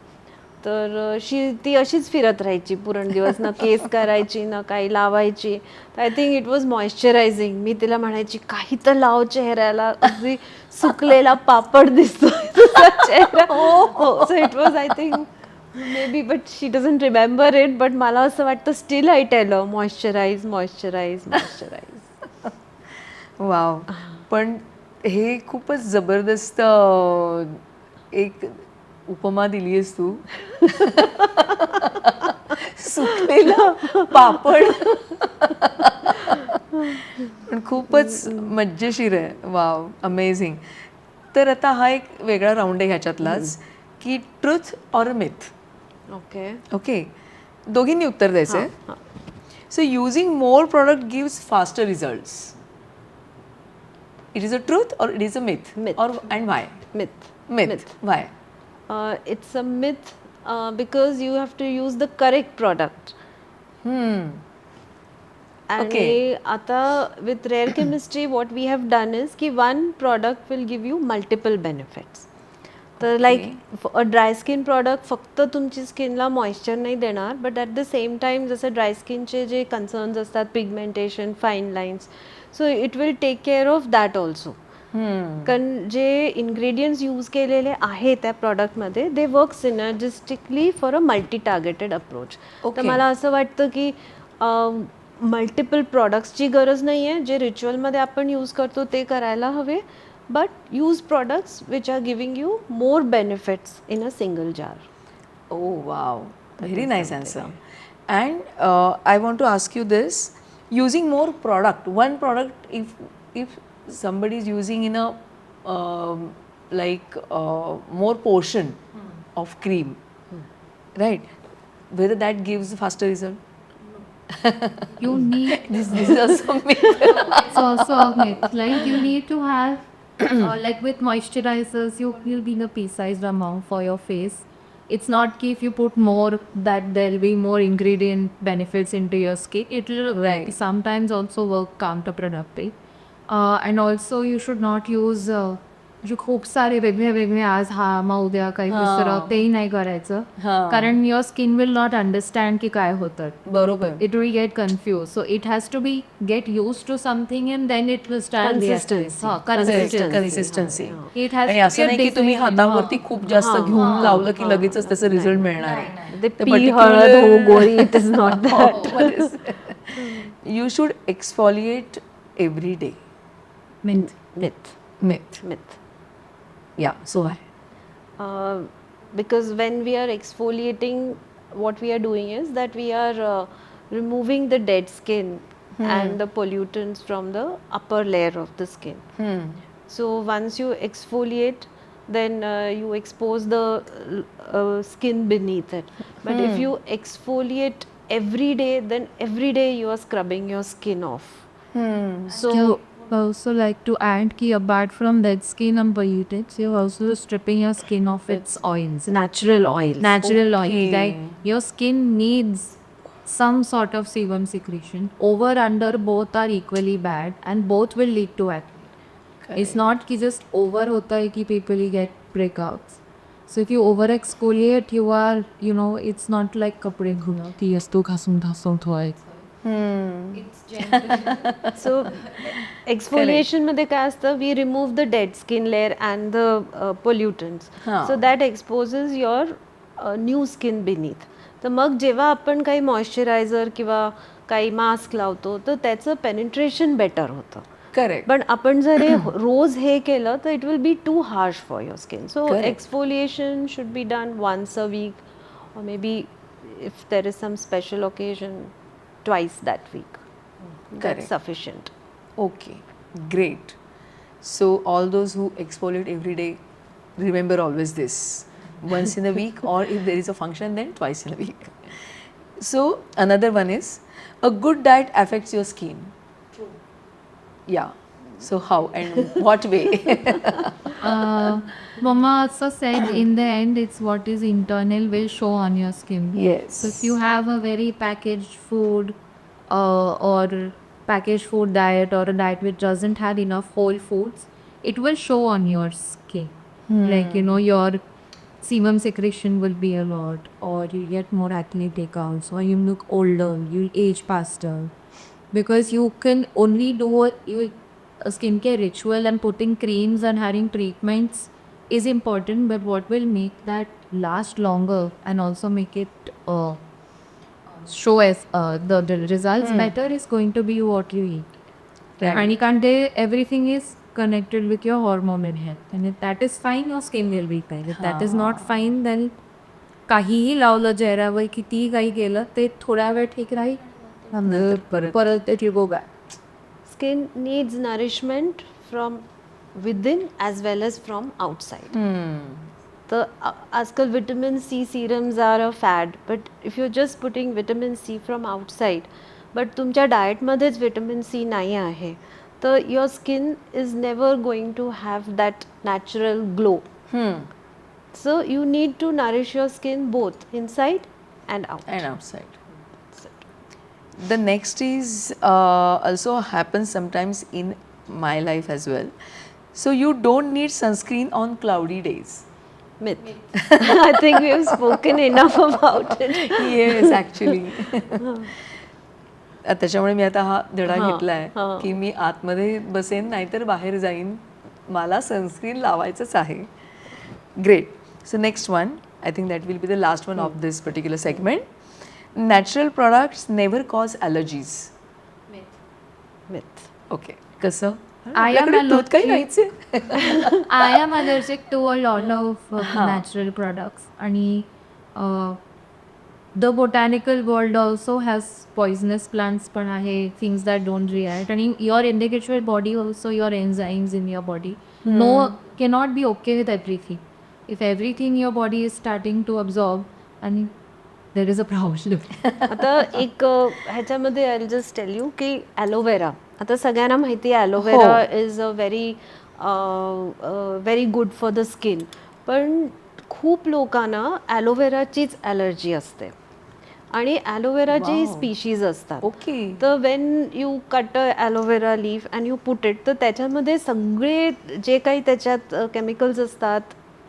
Speaker 1: तर ती अशीच फिरत राहायची पूर्ण दिवस, न case करायची न काही लावायची. I think it was moisturising. मी तिला म्हणायची काही तर लाव चेहऱ्याला, अगदी सुकलेला पापड दिसतोय तुझा चेहरा. So it was I think maybe, but she doesn't remember it. But मला असं वाटतं still I tell her moisturise moisturise moisturise.
Speaker 2: Wow. पण हे खूपच जबरदस्त एक उपमा दिली आहेस तू. सुकलेला पापड. पण खूपच मज्जेशीर आहे. Wow, amazing. तर आता हा एक वेगळा राऊंड आहे ह्याच्यातलाच, की truth or myth.
Speaker 1: Okay.
Speaker 2: Okay, दोघींनी उत्तर द्यायचं आहे. So using more product gives faster results. It is a truth or it is a myth?
Speaker 1: Myth.
Speaker 2: Or and why?
Speaker 1: Myth.
Speaker 2: Myth. Why?
Speaker 1: It's a myth because you have to use the correct product.
Speaker 2: Okay.
Speaker 1: आणि आता with rare chemistry what we have done is की one product will give you multiple benefits. तर like a dry skin product फक्त तुमची स्किनला moisture नाही देणार, but at the same time जसं ड्राय स्किनचे जे कन्सर्न्स असतात, pigmentation, fine lines, so it will take care of that also. कारण जे इन्ग्रेडियंट्स यूज केलेले आहे त्या प्रॉडक्टमध्ये they work synergistically for a multi targeted approach. तर मला असं वाटतं की मल्टिपल प्रॉडक्ट्सची गरज नाही आहे. जे रिच्युअलमध्ये आपण यूज करतो ते करायला हवे, but use products which are giving you more benefits in a single jar.
Speaker 2: Oh wow, very nice answer. And I want to ask you this: using more product, one product, if somebody is using in a more portion of cream, right? Whether that gives faster result?
Speaker 3: You need
Speaker 2: This is also myth.
Speaker 3: it's also a myth. Like you need to have like with moisturizers, you will be in a pea-sized amount for your face. It's not ki if you put more that there'll be more ingredient benefits into your skin. It will sometimes also work counterproductive. And also you should not use जे खूप सारे वेगळे वेगळे आज हा मग उद्या काही दुसरं तेही नाही करायचं. कारण your skin will not understand की काय होतं.
Speaker 2: बरोबर.
Speaker 3: It will get confused. So it has to be get used to something and then it will start
Speaker 1: Consistency.
Speaker 2: Consistency.
Speaker 3: It has
Speaker 2: आणि
Speaker 3: to
Speaker 2: असं
Speaker 3: get
Speaker 2: नाही की तुम्ही
Speaker 3: different.
Speaker 2: हातावरती खूप जास्त घेऊन लावलं की लगेचच त्याचं रिझल्ट मिळणार आहे.
Speaker 1: ते पी हळद हो गोळी, it is not that.
Speaker 2: You should exfoliate every day.
Speaker 3: Mint.
Speaker 2: Myth. Yeah, so why?
Speaker 1: Because when we are exfoliating, what we are doing is that we are removing the dead skin and the pollutants from the upper layer of the skin. So once you exfoliate, then you expose the skin beneath it. But if you exfoliate every day, then every day you are scrubbing your skin off. So
Speaker 3: Also like to add ki apart from dead skin and pollutants, you're also stripping your skin of its oils.
Speaker 1: natural oils.
Speaker 3: Natural oils. Like your skin needs some sort of sebum secretion. Over under both are equally bad and both will lead to acne. It's not ki just over hota hai ki people get breakouts. So if you over exfoliate, you are, it's not like kapde dhuna ki yasto ghasun dhasum thoy. It's gentle.
Speaker 1: सो एक्सफोलिएशनमध्ये काय असतं, we remove the dead skin layer and the pollutants,
Speaker 2: हां.
Speaker 1: So that exposes your new skin beneath. तर मग जेव्हा आपण काही moisturiser किंवा काही मास्क लावतो तर त्याचं पेनिट्रेशन बेटर होतं.
Speaker 2: करेक्ट.
Speaker 1: पण आपण जर हे रोज हे केलं तर it will be too harsh for your skin. So
Speaker 2: Correct.
Speaker 1: Exfoliation should be done once a week, or maybe if there is some special occasion, twice that week.
Speaker 2: Correct.
Speaker 1: That's sufficient.
Speaker 2: Okay, great. So all those who exfoliate every day, remember always this: once in a week, or if there is a function, then twice in a week. So another one is, a good diet affects your skin. True. Yeah. So how and what way?
Speaker 3: Mama also said in the end, it's what is internal will show on your skin.
Speaker 2: Yes.
Speaker 3: So if you have a very packaged food or packaged food diet, or a diet which doesn't have enough whole foods, it will show on your skin. Like, your sebum secretion will be a lot, or you get more athletic also, or you look older, you age faster. Because you can only do a skincare ritual, and putting creams and having treatments is important, but what will make that last longer and also make it show as the results better is going to be what you eat.
Speaker 2: Right.
Speaker 3: And you can't say everything is connected with your hormonal health, and if that is fine, your skin will be fine. If that is not fine, then काहीही लावलं चेहऱ्यावर, कितीही काही केलं ते थोड्या वेळ ठीक राहील, परत ते you go back.
Speaker 1: Skin needs nourishment from within as well as from outside. तर आजकाल vitamin C serums are a fad, but if you just putting vitamin C from outside, but तुमच्या डाएटमध्येच विटामिन सी नाही आहे, तर your skin is never going to have that natural glow. So you need to nourish your skin both inside and out.
Speaker 2: And outside. The next is also happens sometimes in my life as well. So you don't need sunscreen on cloudy days.
Speaker 1: Myth. I think we have spoken enough about it.
Speaker 2: Yes, actually. त्याच्यामुळे मी आता हा धडा
Speaker 1: हां,
Speaker 2: घेतलाय
Speaker 1: हां.
Speaker 2: की मी आतमध्ये बसेन नाहीतर बाहेर जाईन, मला सनस्क्रीन लावायचंच आहे. Great. So next one, I think that will be the last one of this particular segment. Natural products never cause allergies.
Speaker 1: Myth.
Speaker 2: Okay. कसं?
Speaker 3: I am
Speaker 2: आपल्याकडे दूध काही
Speaker 3: allergic.
Speaker 2: नाहीच आहे.
Speaker 3: I am allergic to a lot of natural products. And the botanical world also has poisonous plants पण आहे, things that don't react. And your individual body also, your enzymes in your body cannot be okay with everything. If everything your body is starting to absorb, and there is a problem.
Speaker 1: आता एक ह्याच्यामध्ये I will just tell you की aloe vera, आता सगळ्यांना माहिती आहे aloe vera is a very good for the skin, पण खूप लोकांना ॲलोवेराचीच ॲलर्जी असते आणि ॲलोवेराचे स्पीशीज असतात.
Speaker 2: ओके.
Speaker 1: तर when you cut a aloe vera leaf and you put it, तर त्याच्यामध्ये सगळे जे काही त्याच्यात केमिकल्स असतात,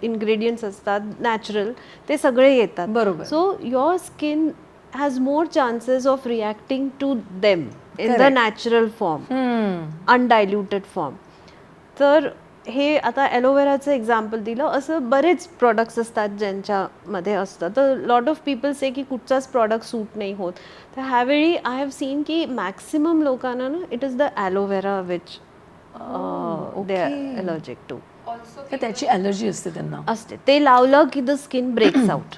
Speaker 1: इन्ग्रेडियंट्स असतात नॅचरल, ते सगळे येतात.
Speaker 2: बरोबर.
Speaker 1: So your skin has more chances of reacting to them in the
Speaker 2: Correct.
Speaker 1: Natural form, undiluted form. तर हे आता ॲलोवेराचं एक्झाम्पल दिलं, असं बरेच प्रॉडक्ट्स असतात ज्यांच्यामध्ये असतं. तर लॉट ऑफ पीपल से की कुठचाच प्रॉडक्ट सूट नाही होत. तर ह्यावेळी आय हॅव सीन की मॅक्सिमम लोकांना ना it is the aloe vera which they are allergic to.
Speaker 2: तर त्याची ॲलर्जी असते त्यांना.
Speaker 1: असते, ते लावलं की the skin breaks out.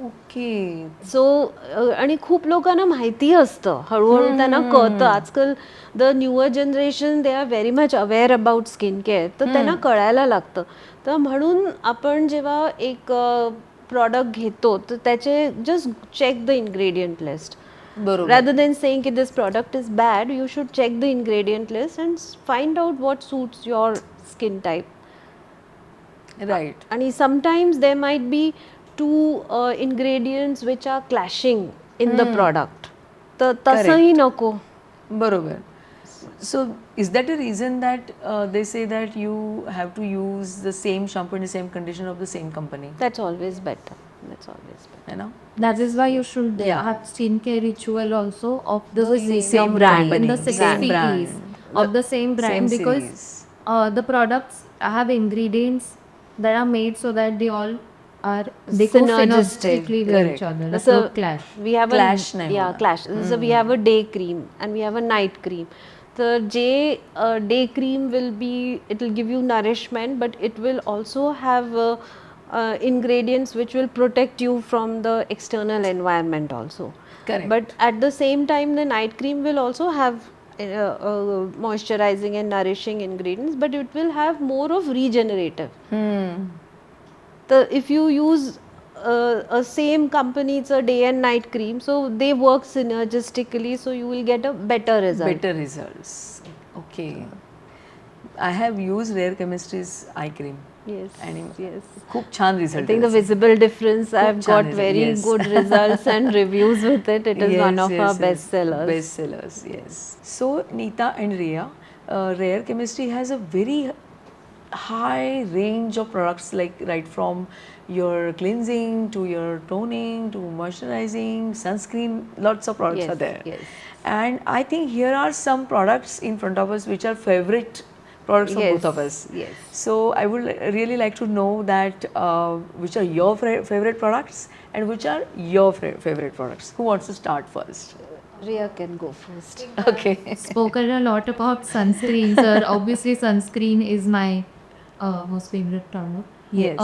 Speaker 2: Okay.
Speaker 1: So आणि खूप लोकांना माहिती असतं, हळूहळू त्यांना कळतं. आजकाल the newer generation they are very much aware about skin care, तर त्यांना कळायला लागतं. तर म्हणून आपण जेव्हा एक प्रॉडक्ट घेतो तर त्याचे just check the ingredient list.
Speaker 2: बरोबर.
Speaker 1: Rather than saying that this product is bad, you should check the ingredient list and find out what suits your skin type.
Speaker 2: Right.
Speaker 1: And sometimes there might be two ingredients which are clashing in the product. तर तसंही नको.
Speaker 2: बरोबर. So is that a reason that they say that you have to use the same shampoo in the same conditioner of the same company?
Speaker 1: That's always better. That's always better.
Speaker 2: है ना?
Speaker 3: That is why you should
Speaker 2: Yeah.
Speaker 3: have skincare ritual also of the
Speaker 1: same
Speaker 3: of
Speaker 1: brand.
Speaker 3: in the
Speaker 2: Company,
Speaker 3: six
Speaker 2: same
Speaker 3: series
Speaker 2: brand.
Speaker 3: of the same brand,
Speaker 2: Same
Speaker 3: because
Speaker 2: series.
Speaker 3: the products have ingredients that are made so that they all are they go
Speaker 1: Synergistic.
Speaker 3: synergistically with
Speaker 2: Correct.
Speaker 3: each other. Like
Speaker 1: So
Speaker 3: no clash.
Speaker 1: we have
Speaker 2: Clash
Speaker 1: a
Speaker 2: nahi
Speaker 1: yeah
Speaker 2: hona.
Speaker 1: clash. So we have a day cream and we have a night cream. The day cream will be, it will give you nourishment, but it will also have ingredients which will protect you from the external environment also.
Speaker 2: Correct.
Speaker 1: But at the same time, the night cream will also have moisturizing and nourishing ingredients, but it will have more of regenerative. If you use a same company, it's a day and night cream, so they work synergistically, so you will get a better result.
Speaker 2: Better results. Okay. I have used Rare Chemistry's eye cream.
Speaker 1: Yes,
Speaker 2: आणि
Speaker 1: yes.
Speaker 2: खूप छान
Speaker 1: I
Speaker 2: result
Speaker 1: think the visible difference, I've
Speaker 2: छान
Speaker 1: got
Speaker 2: result,
Speaker 1: very
Speaker 2: yes.
Speaker 1: good results and reviews with it. It is one of our best sellers.
Speaker 2: Best sellers, yes. So, Neeta and Rhea, Rare Chemistry has a very high range of products, like right from your cleansing to your toning to moisturizing, sunscreen, lots of products
Speaker 1: Yes,
Speaker 2: are there.
Speaker 1: yes.
Speaker 2: And I think here are some products in front of us which are favorite products of both of us.
Speaker 1: Yes.
Speaker 2: So I would really like to know that which are your favorite products and which are your favorite products. Who wants to start first?
Speaker 1: Rhea can go first.
Speaker 2: Okay.
Speaker 3: Spoken a lot about sunscreen, sir. Obviously, sunscreen is my most favorite product.
Speaker 2: Yes.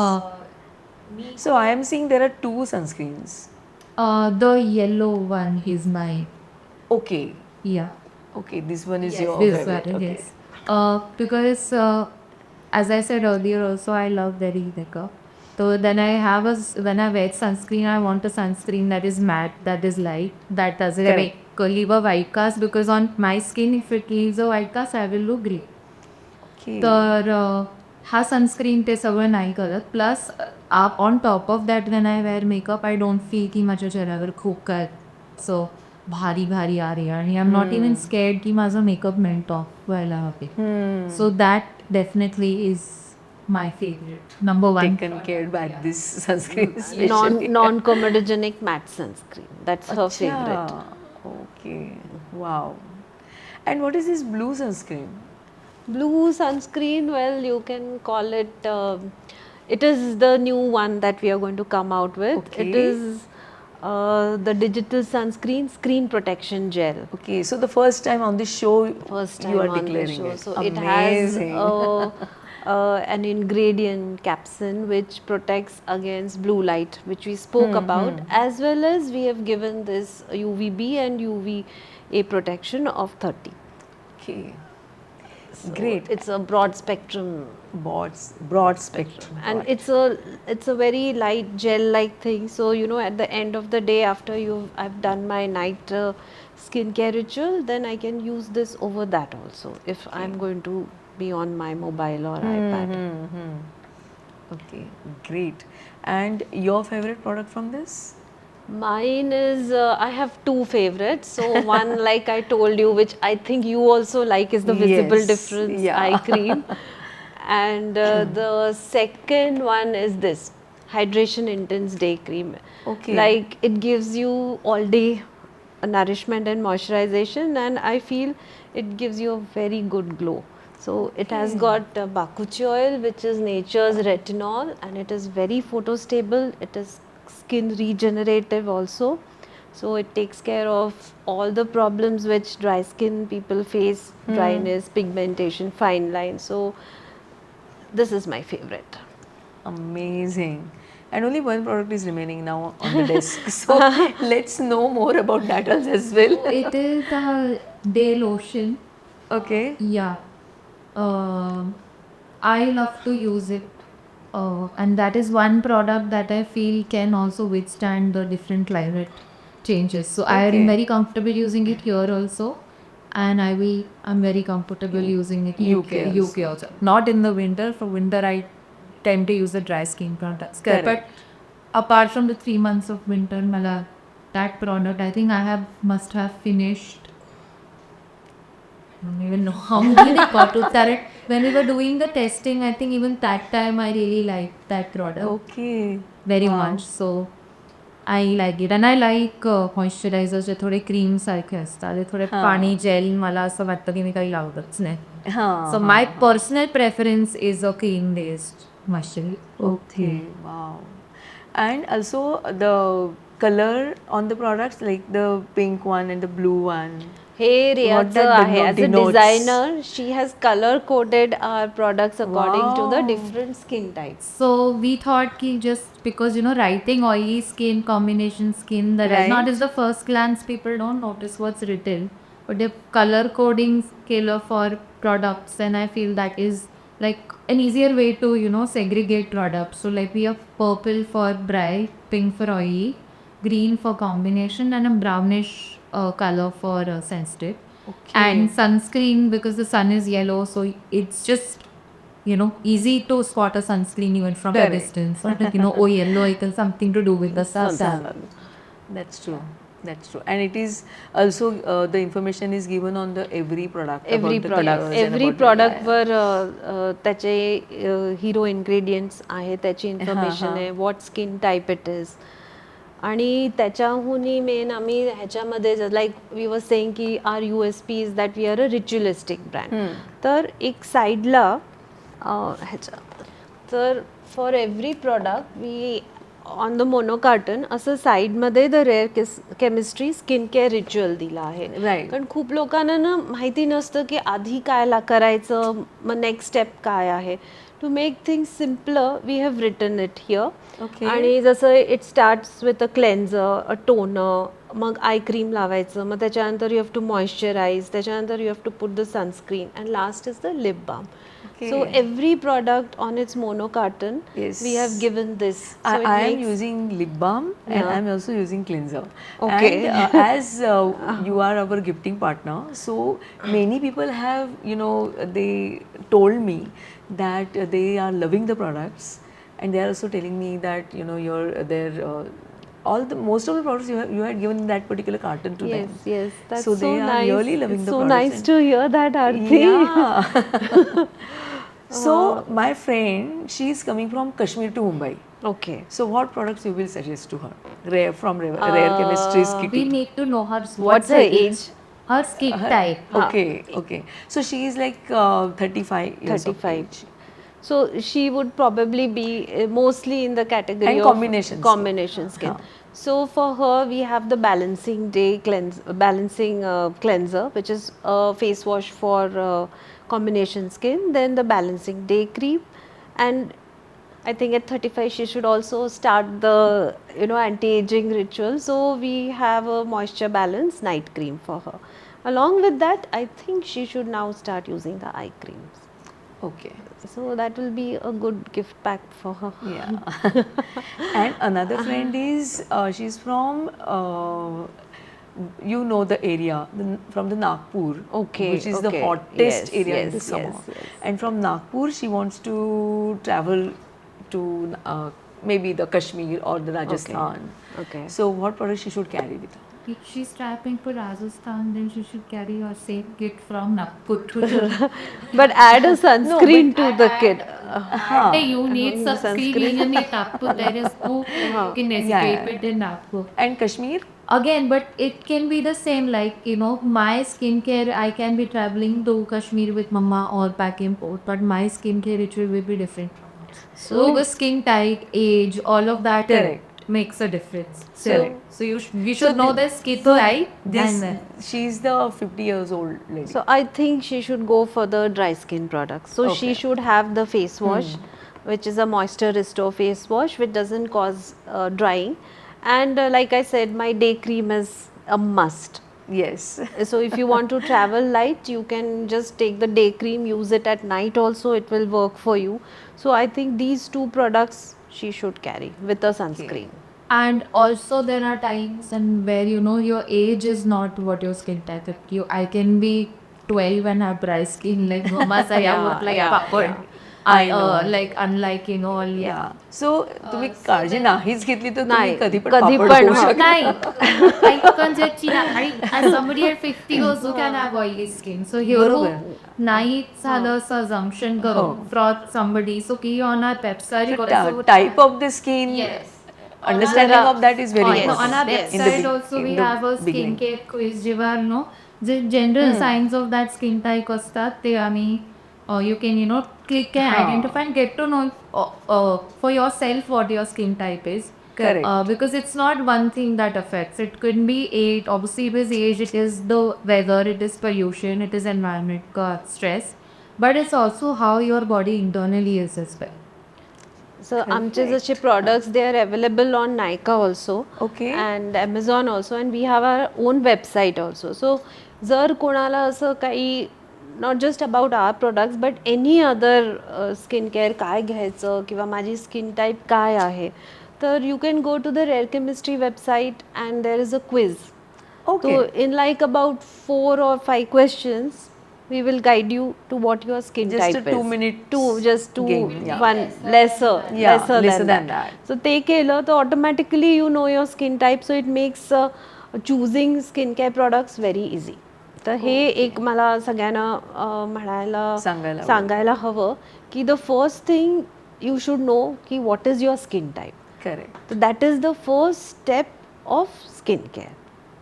Speaker 2: So I am seeing there are two sunscreens.
Speaker 3: The yellow one is my
Speaker 2: Okay.
Speaker 3: yeah.
Speaker 2: Okay, this one is your
Speaker 3: This
Speaker 2: favorite.
Speaker 3: one,
Speaker 2: Okay.
Speaker 3: yes. Because as I said earlier, also I love very makeup. So then I have when I wear sunscreen, I want a sunscreen that is matte, that is light, that doesn't
Speaker 2: Correct.
Speaker 3: leave a white cast, because on my skin, if it leaves a white cast, I will look grey.
Speaker 2: Okay.
Speaker 3: तर हा sunscreen ते सगळं नाही करत. Plus on top of that when I wear makeup I don't feel की माझ्या चेहऱ्यावर खूप काय सो भारी भारी आ रही आणि I am not even scared की माझं मेकअप मेल्ट ऑफ व्हायला हवे. So that definitely is my favourite number one.
Speaker 2: Taken care by this sunscreen especially.
Speaker 1: Non-comedogenic matte sunscreen. That's her favorite.
Speaker 2: Acha. Okay. Wow. And what is this blue sunscreen?
Speaker 1: Blue sunscreen, well, you can call it, it is the new one that we are going to come out with.
Speaker 2: Okay.
Speaker 1: It is the digital sunscreen, screen protection gel.
Speaker 2: Okay, so the first time on this show,
Speaker 1: First time
Speaker 2: you are
Speaker 1: on the
Speaker 2: declaring
Speaker 1: show.
Speaker 2: it.
Speaker 1: So
Speaker 2: Amazing.
Speaker 1: it has an ingredient capsule which protects against blue light, which we spoke about, as well as we have given this UVB and UVA protection of 30.
Speaker 2: Okay.
Speaker 1: So
Speaker 2: Great.
Speaker 1: It's a broad spectrum.
Speaker 2: Broad spectrum.
Speaker 1: And it's a very light gel like thing, so you know, at the end of the day, after I've done my night skincare ritual, then I can use this over that also if I'm going to be on my mobile or iPad.
Speaker 2: Okay, great. And your favorite product from this?
Speaker 1: Mine is I have two favorites. So one, like I told you, which I think you also like, is the Visible
Speaker 2: Yes,
Speaker 1: Difference
Speaker 2: yeah.
Speaker 1: eye cream. And the second one is this Hydration Intense Day Cream.
Speaker 2: Okay.
Speaker 1: Like it gives you all day nourishment and moisturization, and I feel it gives you a very good glow. So it has got bakuchi oil, which is nature's retinol, and it is very photostable. It is skin regenerative also. So it takes care of all the problems which dry skin people face, dryness, pigmentation, fine lines. So this is my favorite.
Speaker 2: Amazing. And only one product is remaining now on the desk. So let's know more about that as well.
Speaker 3: It is the day lotion.
Speaker 2: Okay.
Speaker 3: Yeah. I love to use it. And that is one product that I feel can also withstand the different climate changes. So I
Speaker 2: Okay.
Speaker 3: am very comfortable using it here also. And I'm very comfortable using it in
Speaker 2: UK also.
Speaker 3: UK also. Not in the winter. For winter, I tend to use the dry skin products.
Speaker 2: Correct.
Speaker 3: But apart from the 3 months of winter, that product, I think must have finished don't even know how many they got to that. When we were doing the testing, I think even that time I really liked that product
Speaker 2: okay
Speaker 3: very much. So I like it. And I like moisturizers जे थोडे cream सारखे असतात. ते थोडे पाणी jail मला असं वाटतं की मी काही लावतच नाही.
Speaker 2: हां
Speaker 3: So my personal preference is a cream based moisturizer.
Speaker 2: Okay, wow. And also the color on the products, like the pink one and the blue one.
Speaker 1: हे रियाचं
Speaker 2: that
Speaker 1: आहे as a
Speaker 2: denotes.
Speaker 1: Designer she has colour coded our products according to the
Speaker 2: Wow.
Speaker 1: Different skin types.
Speaker 3: So we thought ki just because writing oily skin, combination skin, the red
Speaker 2: Right.
Speaker 3: knot is the first glance people don't notice what's written, but the color coding scale for products, and I feel that is like an easier way to segregate products. So like we have purple for bright, pink for oily, green for combination, and a brownish color for sensitive.
Speaker 2: Okay.
Speaker 3: And sunscreen because the sun is yellow, so it's just easy to spot a sunscreen even from a
Speaker 2: Correct.
Speaker 3: distance. Oh, yellow, it has something to do with the sun.
Speaker 2: That's true. That's true. And it is also the information is given on the every product.
Speaker 1: Every
Speaker 2: about the
Speaker 1: product
Speaker 2: colours and
Speaker 1: every
Speaker 2: about the- yeah, yeah.
Speaker 1: प्रॉडक्टवर त्याचे hero ingredients आहे, त्याची information आहे, what skin type it is. आणि त्याच्याहूनही main आम्ही ह्याच्यामध्ये like we was saying की our USP is that we are a ritualistic brand. तर एक साईडला ह्याच्या तर for every product we on the monocarton असं साईडमध्ये the rare chemistry skin care ritual दिला आहे.
Speaker 2: Right.
Speaker 1: कारण खूप लोकांना ना माहिती नसतं की आधी काय करायचं, मग नेक्स्ट स्टेप काय आहे. To make things simpler we have written it here.
Speaker 2: Okay.
Speaker 1: आणि जसं it starts with a cleanser, a toner, मग आय क्रीम लावायचं, मग त्याच्यानंतर यू हॅव टू मॉइश्चराईज, त्याच्यानंतर you have to put the sunscreen, and last is the lip balm. So every product on its mono carton,
Speaker 2: Yes.
Speaker 1: we have given this. So it
Speaker 2: I am
Speaker 1: makes
Speaker 2: using lip balm and
Speaker 1: Yeah.
Speaker 2: I am also using cleanser.
Speaker 1: Okay.
Speaker 2: And as you are our gifting partner, so many people have, they told me that they are loving the products, and they are also telling me that all the most of the products you had given that particular carton to them.
Speaker 1: Yes, that's
Speaker 2: So
Speaker 1: so
Speaker 2: they are
Speaker 1: nice.
Speaker 2: really loving
Speaker 1: It's
Speaker 2: the
Speaker 1: so
Speaker 2: products.
Speaker 1: nice to hear that, Aarti.
Speaker 2: Yeah. So my friend, she is coming from Kashmir to Mumbai.
Speaker 1: Okay.
Speaker 2: So what products you will suggest to her? Rare Chemistries
Speaker 3: We
Speaker 2: kitty.
Speaker 3: need to know her
Speaker 1: What's her age?
Speaker 3: her skin type.
Speaker 2: Okay. So she is like 35 years of
Speaker 1: 35.
Speaker 2: age.
Speaker 1: So she would probably be mostly in the category
Speaker 2: And
Speaker 1: of
Speaker 2: combination skin.
Speaker 1: combination skin. So for her, we have the balancing cleanser, which is a face wash for combination skin. Then the balancing day cream, and I think at 35 she should also start the anti-aging ritual. So we have a moisture balance night cream for her. Along with that, I think she should now start using the eye creams.
Speaker 2: Okay.
Speaker 1: So that will be a good gift pack for her.
Speaker 2: Yeah. And another friend is she's from the area from the Nagpur,
Speaker 1: Okay,
Speaker 2: which is the
Speaker 1: okay.
Speaker 2: hottest
Speaker 1: Yes,
Speaker 2: area in
Speaker 1: yes,
Speaker 2: the summer.
Speaker 1: yes.
Speaker 2: And from Nagpur, she wants to travel to maybe the Kashmir or the Rajasthan.
Speaker 1: Okay.
Speaker 2: So what products she should carry with her?
Speaker 3: If she's traveling for Rajasthan, then she should carry her same kit from Nagpur to
Speaker 1: But add a sunscreen to the kit.
Speaker 3: Hey, you need sunscreen in Nagpur. There is no fucking escape it in Nagpur.
Speaker 2: And Kashmir?
Speaker 3: Again, but it can be the same, like my skincare, I can be traveling to Kashmir with mama or back import, but my skincare ritual will be different. So the skin type, age, all of that
Speaker 2: Correct.
Speaker 3: makes a difference.
Speaker 2: Correct.
Speaker 3: So we should know the skin type.
Speaker 2: This
Speaker 3: and then
Speaker 2: she's the 50 years old lady.
Speaker 1: So I think she should go for the dry skin products. So she
Speaker 2: Okay.
Speaker 1: should have the face wash, which is a moisture restore face wash, which doesn't cause drying. And like I said, my day cream is a must.
Speaker 2: Yes.
Speaker 1: So if you want to travel light, you can just take the day cream, use it at night also, it will work for you. So I think these two products she should carry with a sunscreen.
Speaker 3: And also there are times and where your age is not what your skin type is. I can be 12 and have dry skin like mama say I
Speaker 1: Yeah,
Speaker 3: look like
Speaker 1: yeah,
Speaker 3: a papad.
Speaker 1: yeah.
Speaker 2: I know.
Speaker 3: like unlike all
Speaker 2: सो तुम्ही काळजी नाहीच घेतली तर तुम्ही
Speaker 1: नाही,
Speaker 2: कधी पण
Speaker 1: कधी
Speaker 2: पापड
Speaker 1: पण,
Speaker 2: होऊ
Speaker 1: हो.
Speaker 2: शकता.
Speaker 3: I consider China. As somebody at 50 also can have oily skin. So here
Speaker 2: बरोबर.
Speaker 3: नाही झालं असं assumption करो from somebody. So की on our website
Speaker 2: type of the skin
Speaker 3: Yes.
Speaker 2: Understanding of that is very
Speaker 1: yes,
Speaker 3: On our
Speaker 1: yes.
Speaker 3: website also we have a skincare quiz जेव्हा जे general signs of that skin type असतात ते आम्ही you can click and identify and get to know for yourself what your skin type is.
Speaker 2: Correct.
Speaker 3: Because it's not one thing that affects. It could be age. Obviously, it is age. It is the weather. It is pollution. It is environment stress. But it's also how your body internally is as well.
Speaker 1: So आमचे जसे products they are available on Nykaa also
Speaker 2: Okay.
Speaker 1: and Amazon also and we have our own website also. So जर कोणाला असं काही not just about our products but any other skincare काय घ्यायचं किंवा माझी skin type काय आहे तर you can go to the Rare Chemistry website and there is a quiz.
Speaker 2: Okay.
Speaker 1: So in like about 4 or 5 questions we will guide you to what your skin
Speaker 2: Just a
Speaker 1: type
Speaker 2: 2
Speaker 1: is.
Speaker 2: minutes
Speaker 1: Just two
Speaker 2: game, yeah.
Speaker 1: one lesser
Speaker 2: Yeah,
Speaker 1: lesser than that. So ते केलं तर automatically you know your skin type so it makes choosing skincare products very easy. तर हे एक मला सगळ्यांना सांगायला हवं की the first thing you should know की what is your skin type.
Speaker 2: Correct
Speaker 1: So that is the first step of skincare.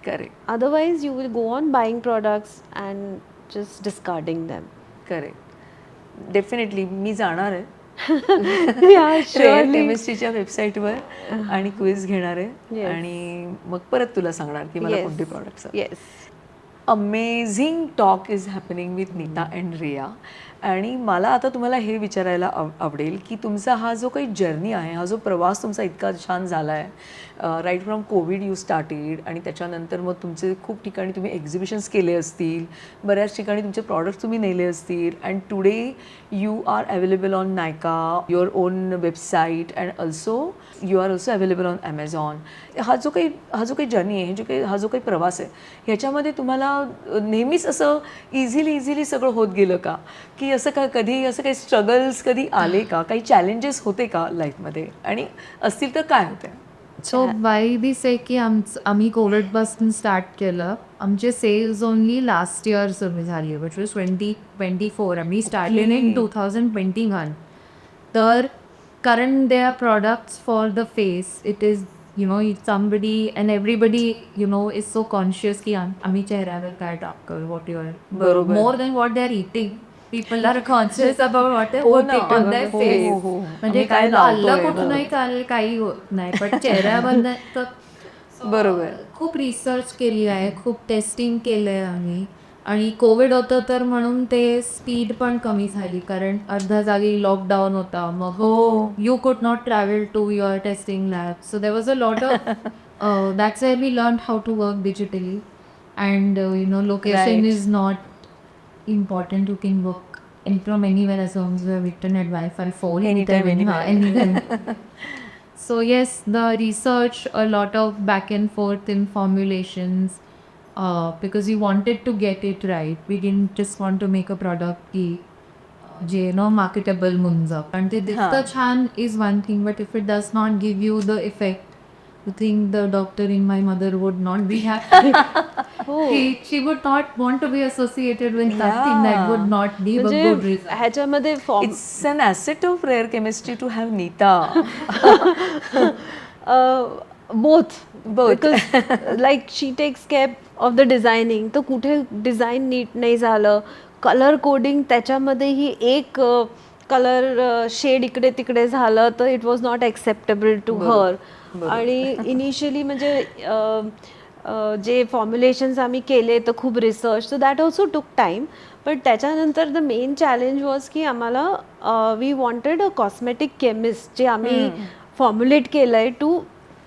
Speaker 2: Correct
Speaker 1: Otherwise you will go on buying products and just discarding them.
Speaker 2: Correct definitely मी जाणार आहे
Speaker 1: Yeah, surely.
Speaker 2: केमिस्ट्रीच्या वेबसाईटवर आणि quiz घेणार आहे
Speaker 1: Yes.
Speaker 2: आणि मग परत तुला सांगणार की मला
Speaker 1: Yes.
Speaker 2: कोणते products
Speaker 1: Yes.
Speaker 2: Amazing talk is happening with Neeta and Riya आणि मला आता तुम्हाला हे विचारायला आवडेल की तुमचा हा जो काही जर्नी आहे हा जो प्रवास तुमचा इतका छान झाला आहे right from Covid you started आणि त्याच्यानंतर मग तुमचे खूप ठिकाणी तुम्ही एक्झिबिशन्स केले असतील बऱ्याच ठिकाणी तुमचे प्रॉडक्ट्स तुम्ही नेले असतील and today you are available on Nykaa your own website and also you are also available on Amazon हा जो काही जर्नी आहे हा जो काही प्रवास आहे ह्याच्यामध्ये तुम्हाला नेहमीच असं इझिली सगळं होत गेलं का की असं कधी असं काही स्ट्रगल्स कधी आले का काही चॅलेंजेस होते का लाईफमध्ये आणि असतील तर काय होते
Speaker 3: सो वाय दी से की आम्ही कोविडपासून स्टार्ट केलं आमचे सेल्स ओनली लास्ट इयर सुरू झाली विच वॉज 2024 आम्ही स्टार्टेड इन 2021 तर कारण they are products for the face it is somebody and everybody is so conscious की आम्ही चेहऱ्यावर काय टाकतो what you are
Speaker 2: बरोबर.
Speaker 3: more than what they are eating people are conscious about what they
Speaker 2: हो
Speaker 3: put
Speaker 2: ना,
Speaker 3: on their
Speaker 2: हो,
Speaker 3: face
Speaker 2: हो, हो.
Speaker 3: म्हणजे
Speaker 2: आम्ही काय
Speaker 3: काय
Speaker 2: लावतोय,
Speaker 3: खाल्लं कुठूनही
Speaker 2: बरोबर.
Speaker 3: चालेल काही होत नाही पण चेहऱ्याबद्दल तर
Speaker 2: बरोबर
Speaker 3: खूप रिसर्च केली आहे खूप टेस्टिंग केलं आहे आम्ही आणि कोविड होतं तर म्हणून ते स्पीड पण कमी झाली कारण अर्ध्या जागी लॉकडाऊन होता मग
Speaker 2: हो.
Speaker 3: You could not travel to your testing lab so there was a lot of that's where we learn how to work digitally and location
Speaker 2: Right.
Speaker 3: Is not important you can work from anywhere as long as you have internet Wi-Fi phone
Speaker 2: Anytime,
Speaker 3: anytime. So yes, the research, a lot of back and forth in formulations, because we wanted to get it right. We didn't just want to make a product की जे marketable होऊन जाव कारण ते दिसतं छान is one thing, but if it does not give you the effect, you think the doctor in my mother would not be happy. She would not want to be associated with something that would not give a good result.
Speaker 1: ह्याच्यामध्ये form
Speaker 2: it's an asset of rare chemistry to have Neeta
Speaker 1: both
Speaker 2: Both.
Speaker 1: because like she takes care of the designing तर कुठे design NEET नाही झालं colour coding त्याच्यामध्येही एक colour shade इकडे तिकडे झालं तर it was not acceptable to her आणि इनिशियली म्हणजे जे फॉर्म्युलेशन्स आम्ही केले तर खूप research so that also took time पण त्याच्यानंतर द मेन चॅलेंज वॉज की आम्हाला we wanted a cosmetic chemist जे आम्ही फॉर्म्युलेट केलं आहे to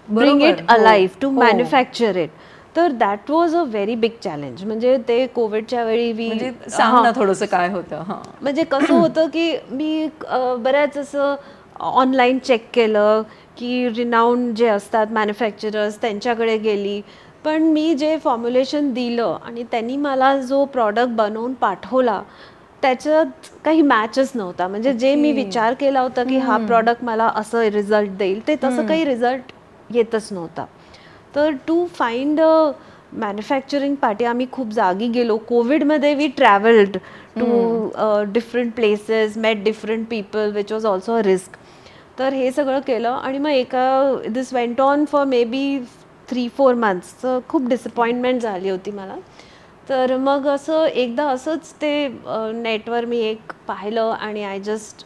Speaker 1: bring it alive to manufacture it तर that was a very big challenge म्हणजे ते कोविडच्या वेळी
Speaker 2: म्हणजे सांग ना थोडंसं काय होतं हां
Speaker 1: म्हणजे कसं होतं की मी बऱ्याच असं ऑनलाईन चेक केलं की रिनाऊंड जे असतात मॅन्युफॅक्चरर्स त्यांच्याकडे गेली पण मी जे फॉर्म्युलेशन दिलं आणि त्यांनी मला जो प्रॉडक्ट बनवून पाठवला त्याच्यात काही मॅचच नव्हता. म्हणजे जे मी
Speaker 2: Okay.
Speaker 1: विचार केला होता की हा प्रॉडक्ट मला असं रिझल्ट देईल, ते तसं काही रिझल्ट येतच नव्हता. तर to find a manufacturing party आम्ही खूप जागी गेलो. कोविडमध्ये we travelled to different places, met different people, which was also a risk. तर हे सगळं केलं आणि मग this went on for maybe 3-4 months. खूप डिसअपॉइंटमेंट झाली होती मला. तर मग असं एकदा असंच ते नेटवर मी एक पाहिलं आणि आय जस्ट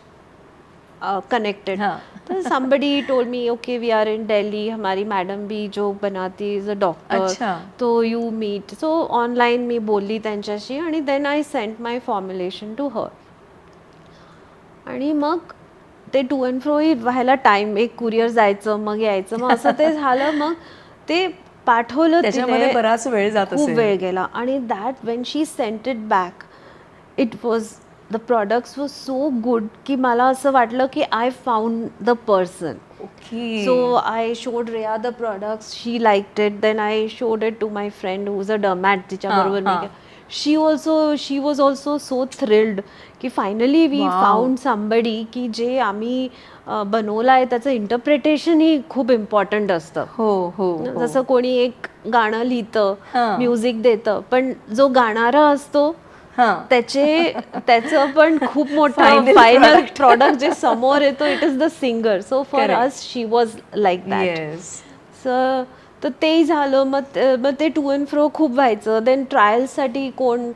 Speaker 1: कनेक्टेड.
Speaker 2: हां.
Speaker 1: तो somebody told me okay we are in Delhi, हमारी मैडम भी जो बनाती is a doctor,
Speaker 2: अच्छा.
Speaker 1: तो you meet. So online मी बोलली त्यांच्याशी आणि then I sent my formulation to her. आणि मग ते टू अँड फ्रो व्हायला टाइम, एक कुरिअर जायचं मग यायचं, मग असं ते झालं. मग ते पाठवलं
Speaker 2: त्याच्यामध्ये
Speaker 1: तिने,
Speaker 2: बराच वेळ जात
Speaker 1: खूप
Speaker 2: असेल.
Speaker 1: वेळ गेला. आणि that when she sent it back, it was the products was so good की मला असं वाटलं की I found the person.
Speaker 2: Okay.
Speaker 1: So I showed Rhea the products. She liked it. Then I showed it to my friend who's a dermat. तिच्याबरोबर मी
Speaker 2: हां.
Speaker 1: she was also so thrilled की finally we
Speaker 2: Wow.
Speaker 1: found somebody की जे आम्ही बनवलं आहे त्याचं interpretation ही खूप important असतं.
Speaker 2: हो, हो, हो.
Speaker 1: जसं कोणी एक गाणं लिहितं,
Speaker 2: हां.
Speaker 1: म्युझिक देतं, पण जो गाणारा असतो
Speaker 2: हां.
Speaker 1: त्याचं पण खूप मोठं
Speaker 2: Final
Speaker 1: फायनल
Speaker 2: product.
Speaker 1: प्रॉडक्ट जे समोर येतो, it is the singer. So for
Speaker 2: Correct.
Speaker 1: Us she was like that.
Speaker 2: Yes.
Speaker 1: तर तेही झालं. मग ते टू अँड फ्रो खूप व्हायचं. देन ट्रायल्ससाठी कोण,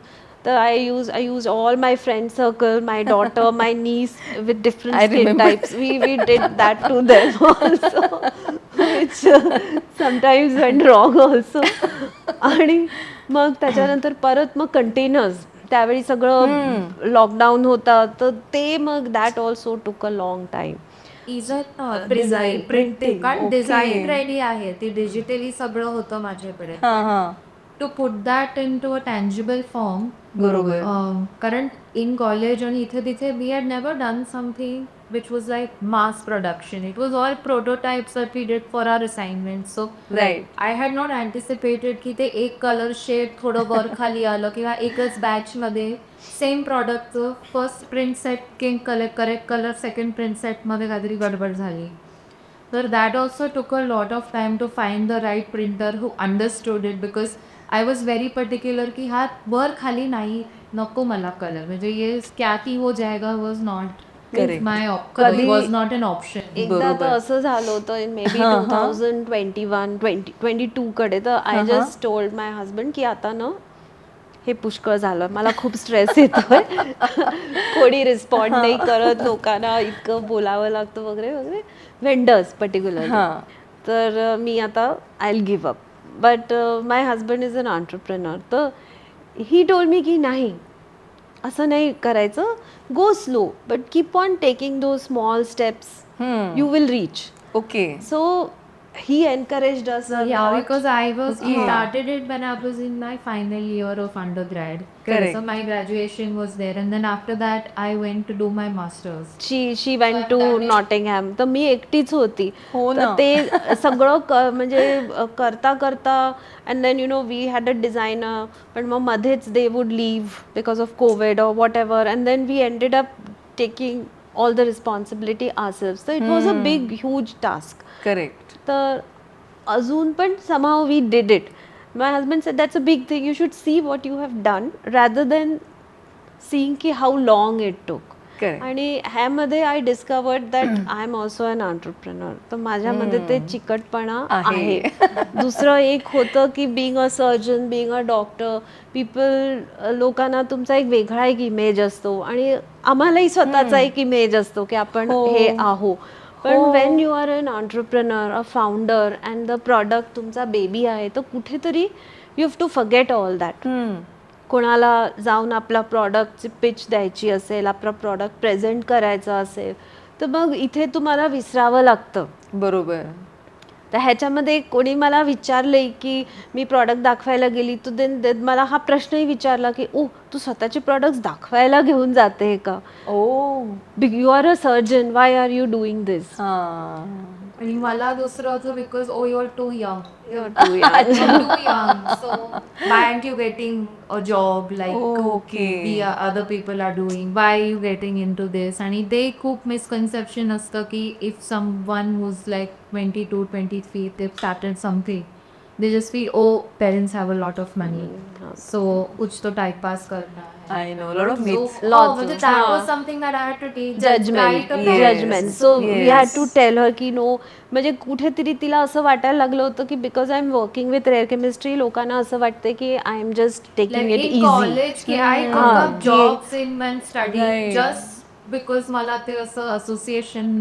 Speaker 1: तर I use all my friend circle, my daughter, my niece with different
Speaker 2: I
Speaker 1: skin
Speaker 2: remember.
Speaker 1: Types. We did that to them also, which sometimes went wrong also. आणि मग त्याच्यानंतर परत मग कंटेनर्स, त्यावेळी सगळं लॉकडाऊन होता, तर ते मग that also took a long time.
Speaker 3: Even
Speaker 2: design,
Speaker 3: printing
Speaker 2: printing.
Speaker 3: कारण
Speaker 2: Okay.
Speaker 3: डिझाईन रेडी आहे, ती डिजिटली सगळं होतं माझ्याकडे.
Speaker 2: हां, हां.
Speaker 3: To put that into a tangible form.
Speaker 2: बरोबर.
Speaker 3: कारण इन कॉलेज आणि इथे तिथे we had never done something which was like mass production. It was all prototypes that we did for our assignment. So
Speaker 2: right.
Speaker 3: I had not anticipated की ते एक colour shade थोडं वर खाली आलं किंवा एकच बॅचमध्ये सेम प्रॉडक्टचं first print set correct colour, second print सेटमध्ये काहीतरी गडबड झाली. तर that also took a lot of time to find the right printer who understood it, because I was very particular की हा वर खाली नाही, नको मला कलर. म्हणजे ये क्या की हो जाएगा वॉज नॉट
Speaker 2: Correct.
Speaker 3: माय
Speaker 1: कधी-
Speaker 3: वॉज नॉट एन ऑप्शन.
Speaker 1: एकदा तर
Speaker 2: बरोबर.
Speaker 1: असं झालं होतं इन मे बी
Speaker 2: हां, हां.
Speaker 1: 2022 कडे. तर आय
Speaker 2: हां, हां.
Speaker 1: जस्ट टोल्ड माय हजबंड की आता ना हे पुष्कळ झालं, मला खूप स्ट्रेस येतोय. कोणी रिस्पॉन्ड नाही करत, लोकांना इतकं बोलावं लागतं वगैरे वगैरे, वेंडर्स पर्टिक्युलरली.
Speaker 2: हां.
Speaker 1: तर मी आता I will give up. But my husband is an entrepreneur. तर ही टोल्ड मी की नाही, असं नाही करायचं, go slow but keep on taking those small steps, you will reach.
Speaker 2: Okay.
Speaker 1: So he encouraged us a
Speaker 3: Yeah,
Speaker 1: lot.
Speaker 3: because I
Speaker 2: Okay.
Speaker 3: started it when I was in my final year of undergrad.
Speaker 2: Correct.
Speaker 3: So my graduation was there, and then after that I went to do my masters.
Speaker 1: She went to Nottingham. तर मी एकटीच होती.
Speaker 2: हो
Speaker 1: तर
Speaker 2: ना.
Speaker 1: ते सगळं म्हणजे करता करता, and then you know we had a designer, पण मग मध्येच they would leave because of covid or whatever, and then we ended up taking all the responsibility ourselves. तर it was a big huge task.
Speaker 2: Correct.
Speaker 1: तर अजून पण somehow we did it. My husband said that's a big thing, you should see what you have done rather than seeing की how long it took.
Speaker 2: Correct.
Speaker 1: आणि ह्यामध्ये I discovered that I am also an entrepreneur. तर माझ्यामध्ये ते चिकटपणा आहे. दुसरं एक होतं की being a surgeon, being a doctor, लोकांना तुमचा एक वेगळा एक इमेज असतो आणि आम्हालाही स्वतःचा एक इमेज असतो की आपण
Speaker 2: हो.
Speaker 1: हे आहो. पण
Speaker 2: हो.
Speaker 1: When you are an entrepreneur, a founder, and the product तुमचा बेबी आहे, तर कुठेतरी you have to forget all that. कोणाला जाऊन आपला प्रॉडक्टची पिच द्यायची असेल, आपला प्रॉडक्ट प्रेझेंट करायचा असेल, तर मग इथे तुम्हाला विसरावं लागतं.
Speaker 2: बरोबर.
Speaker 1: तर ह्याच्यामध्ये कोणी मला विचारलंय की मी प्रॉडक्ट दाखवायला गेली, तर देन मला हा प्रश्नही विचारला की ओ तू स्वतःचे प्रॉडक्ट्स दाखवायला घेऊन जाते का?
Speaker 2: Oh.
Speaker 1: You are a surgeon, why are you doing this?
Speaker 2: हां.
Speaker 3: आणि मला दुसरं होतं because oh you are too young
Speaker 1: You're too young.
Speaker 3: You're too young. So why aren't you getting a job like
Speaker 2: Okay.
Speaker 3: other people are doing? Why are you getting into this? आणि ते खूप misconception असतं की if someone who's like 22, 23, they've started something, they just feel oh parents have a lot of money, so कुछ तो time pass करना है.
Speaker 2: I know, a lot of myths.
Speaker 1: Lots
Speaker 3: म्हणजे
Speaker 1: of-
Speaker 3: that
Speaker 1: हाँ.
Speaker 3: was something that I had to take
Speaker 1: judgment
Speaker 3: right away.
Speaker 1: Judgment so we had
Speaker 2: yes.
Speaker 1: To tell her की no म्हणजे कुठेतरी तिला असं वाटायला लागलं होतं की because I am working with rare chemistry लोकांना असं वाटतं की I am just taking
Speaker 3: Like
Speaker 1: it
Speaker 3: in
Speaker 1: easy
Speaker 3: college, ki I took
Speaker 1: हाँ,
Speaker 3: up
Speaker 1: कि-
Speaker 3: jobs in my study
Speaker 2: Right.
Speaker 3: just because मला ते असं association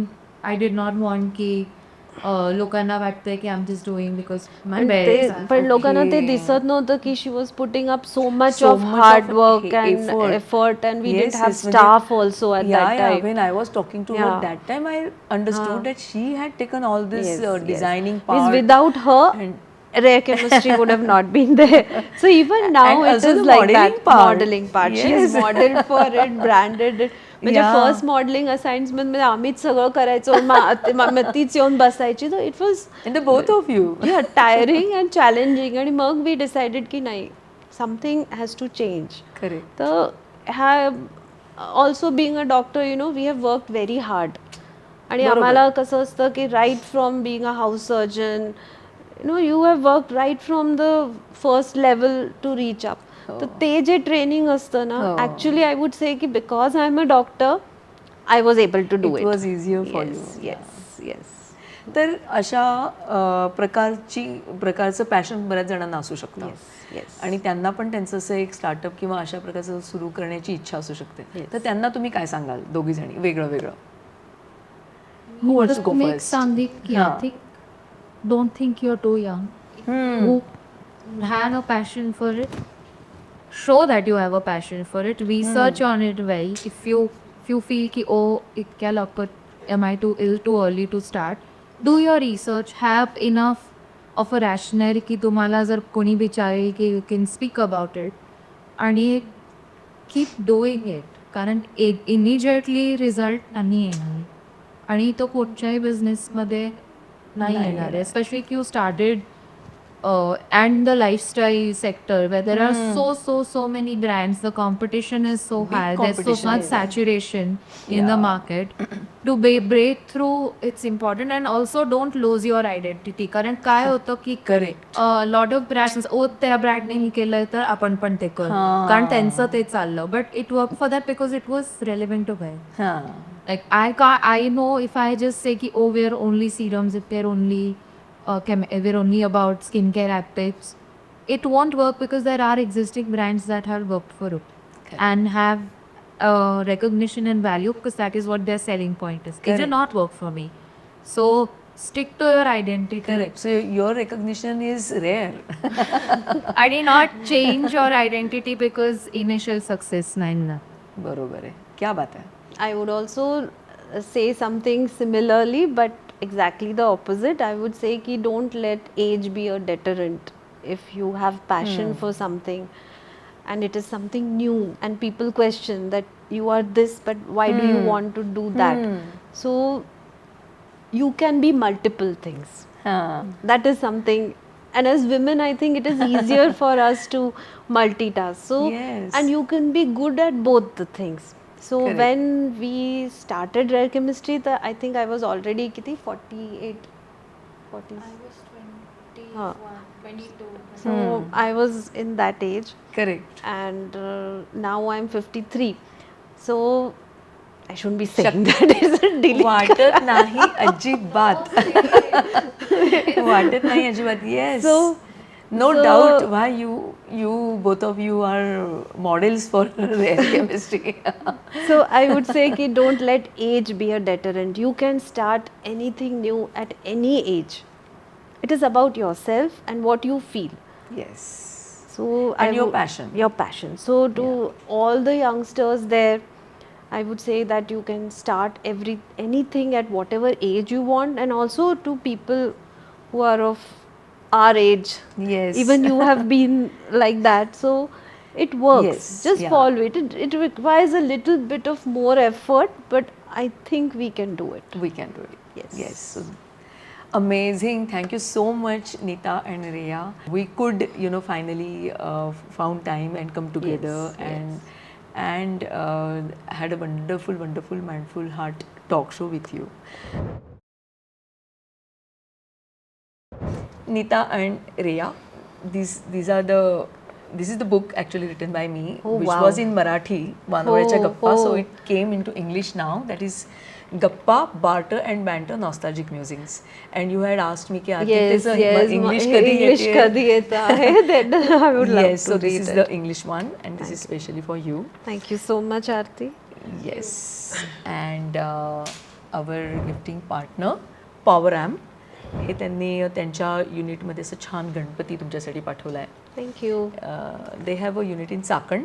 Speaker 3: I did not want की लोकांना वाटतंय की I'm just doing because my
Speaker 1: पण
Speaker 3: parents are.
Speaker 1: पण लोकांना ते
Speaker 2: Okay.
Speaker 1: दिसत नव्हतं की she was putting up so much
Speaker 2: So
Speaker 1: of
Speaker 2: much
Speaker 1: hard
Speaker 2: of
Speaker 1: work and
Speaker 2: effort.
Speaker 1: Effort and we
Speaker 2: Yes,
Speaker 1: didn't have
Speaker 2: yes, म्हणजे-
Speaker 1: staff also at
Speaker 2: Yeah,
Speaker 1: that
Speaker 2: yeah.
Speaker 1: Time
Speaker 2: When I was talking to her
Speaker 1: Yeah.
Speaker 2: that time, I understood that she had taken all this designing
Speaker 1: Means
Speaker 2: part.
Speaker 1: without her
Speaker 2: and-
Speaker 1: rare chemistry would have not been there. So even now
Speaker 2: And
Speaker 1: it
Speaker 2: also
Speaker 1: is
Speaker 2: the
Speaker 1: like
Speaker 2: modeling
Speaker 1: that
Speaker 2: part.
Speaker 1: modeling part. She has
Speaker 2: Yes.
Speaker 1: modeled for it, branded it. म्हणजे
Speaker 2: Yeah.
Speaker 1: First modelling assignment मध्ये आम्हीच सगळं करायचो मग तीच येऊन बसायची तर it was
Speaker 2: And the both of you.
Speaker 1: Tiring and challenging आणि मग वी डिसाइडेड की नाही something has to change
Speaker 2: Correct.
Speaker 1: तर ह्या also being a doctor you know we have work very hard आणि
Speaker 2: बरोबर.
Speaker 1: आम्हाला कसं असतं की right from being a house surgeon you know you have work right from the first level to reach up तर ते जे ट्रेनिंग असतं ना
Speaker 2: हो.
Speaker 1: ॲक्च्युली आय वुड से की because I am a doctor I was able to do
Speaker 2: It
Speaker 1: it
Speaker 2: was easier for you.
Speaker 1: Yes yes
Speaker 2: तर अशा प्रकारचं passion बऱ्याच जणांना असू शकतं
Speaker 1: येस
Speaker 2: आणि त्यांना पण त्यांचं असं एक स्टार्टअप किंवा अशा प्रकारचं सुरू करण्याची इच्छा असू शकते तर त्यांना तुम्ही काय सांगाल दोघी जणी वेगळं वेगळं Who wants to go
Speaker 3: Make
Speaker 2: first?
Speaker 3: Sandeep ki
Speaker 2: हाँ.
Speaker 3: I think don't think you're too young. Who have a passion for it, show that you have a passion for it. Research on it well. If you feel ki oh it kya lakpat am I too ill too early to start, do your research. Have enough of a rationale की तुम्हाला जर कोणी विचारेल की you can speak about it आणि keep doing it कारण immediately result नाही येणार आणि तो कुठच्याही बिझनेसमध्ये नाही येणार आहे specially if you started and the lifestyle sector where there are so many brands the competition is so high there so
Speaker 2: competition
Speaker 3: much
Speaker 2: is there.
Speaker 3: Saturation in the market to break through it's important and also don't lose your identity कारण काय होतं की
Speaker 2: correct
Speaker 3: lot of brands oh त्या ब्रँडने हे केलंय तर आपण पण ते करू कारण त्यांचं ते चाललं but it work for that because it was relevant to by
Speaker 2: हां
Speaker 3: Like I know if I just say ki oh we're only serums, if we're only we're only about skincare actives, it won't work because there are existing brands that have worked for it and have recognition and value because that is what their selling point is. It
Speaker 2: Correct.
Speaker 3: did not work for me. So stick to your identity.
Speaker 2: Correct so your recognition is rare
Speaker 3: I did not change your identity because initial success nahin na.
Speaker 2: बरोबर आहे क्या बात आहे
Speaker 1: I would also say something similarly, but exactly the opposite. I would say ki don't let age be a deterrent. If you have passion for something and it is something new and people question that you are this, but why do you want to do that? So you can be multiple things.
Speaker 2: हां
Speaker 1: That is something. And as women, I think it is easier for us to multitask. So,
Speaker 2: Yes.
Speaker 1: and you can be good at both the things. So
Speaker 2: Correct.
Speaker 1: when we started rare chemistry, I think I was already kiti 48, 40. Huh.
Speaker 3: 22.
Speaker 1: So I was in that age,
Speaker 2: correct
Speaker 1: and now I'm 53. So I shouldn't be saying that. It's a delay.
Speaker 2: वाटत नाही अजिबात वाटत नाही अजिबात yes
Speaker 1: So-
Speaker 2: no
Speaker 1: so-
Speaker 2: doubt why you both of you are models for rare chemistry
Speaker 1: So I would say ki don't let age be a deterrent. You can start anything new at any age. It is about yourself and what you feel.
Speaker 2: Yes
Speaker 1: So
Speaker 2: And your passion.
Speaker 1: Your passion. So to all the youngsters there, I would say that you can start anything at whatever age you want, and also to people who are of our age.
Speaker 2: Yes.
Speaker 1: Even you have been like that. So it works.
Speaker 2: Yes,
Speaker 1: Just
Speaker 2: yeah.
Speaker 1: follow it. It requires a little bit of more effort, but I think we can do it.
Speaker 2: We can do it
Speaker 1: Yes.
Speaker 2: Yes Amazing. Thank you so much, Nita and Rhea. We could, finally found time and come together and had a wonderful, wonderful Mindful Heart talk show with you. Nita and Rhea, this is the book actually written by me,
Speaker 1: Oh,
Speaker 2: which
Speaker 1: wow.
Speaker 2: was in Marathi, Manoळ्याच्या
Speaker 1: Oh,
Speaker 2: गप्पा. So
Speaker 1: oh.
Speaker 2: it came into English now. That is Gappa, Barter and Banter Nostalgic Musings. And you had asked me,
Speaker 1: Yes, yes.
Speaker 2: English
Speaker 1: English कधी येत आहे? Then I would love
Speaker 2: Yes,
Speaker 1: to
Speaker 2: so this
Speaker 1: read
Speaker 2: is
Speaker 1: it.
Speaker 2: the English one, and this is specially for you.
Speaker 1: Thank you so much, Aarti.
Speaker 2: Yes, and our gifting partner, Power Am, हे त्यांनी त्यांच्या युनिटमध्ये असं छान गणपती तुमच्यासाठी पाठवला आहे.
Speaker 1: Thank you.
Speaker 2: They have a unit in Chakan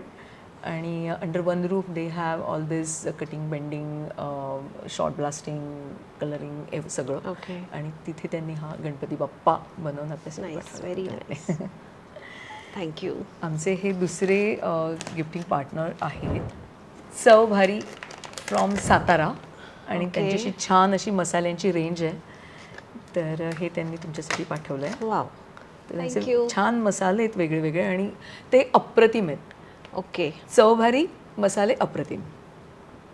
Speaker 2: आणि under one roof they have all this cutting bending shot blasting colouring सगळं.
Speaker 1: Okay.
Speaker 2: आणि तिथे त्यांनी हा गणपती बाप्पा बनवून आपल्यासाठी
Speaker 1: Nice,
Speaker 2: पाठवला.
Speaker 1: very nice. Thank you.
Speaker 2: आमचे हे दुसरे गिफ्टिंग पार्टनर आहेत चव भारी फ्रॉम सातारा आणि
Speaker 1: Okay.
Speaker 2: त्यांच्याशी छान अशी मसाल्यांची रेंज आहे. तर हे त्यांनी तुमच्यासाठी पाठवलं आहे.
Speaker 1: Wow.
Speaker 2: तर
Speaker 1: Thank
Speaker 2: त्यांचे
Speaker 1: you.
Speaker 2: छान मसाले आहेत वेगळे वेगळे आणि ते अप्रतिम आहेत.
Speaker 1: Okay.
Speaker 2: चव भारी मसाले अप्रतिम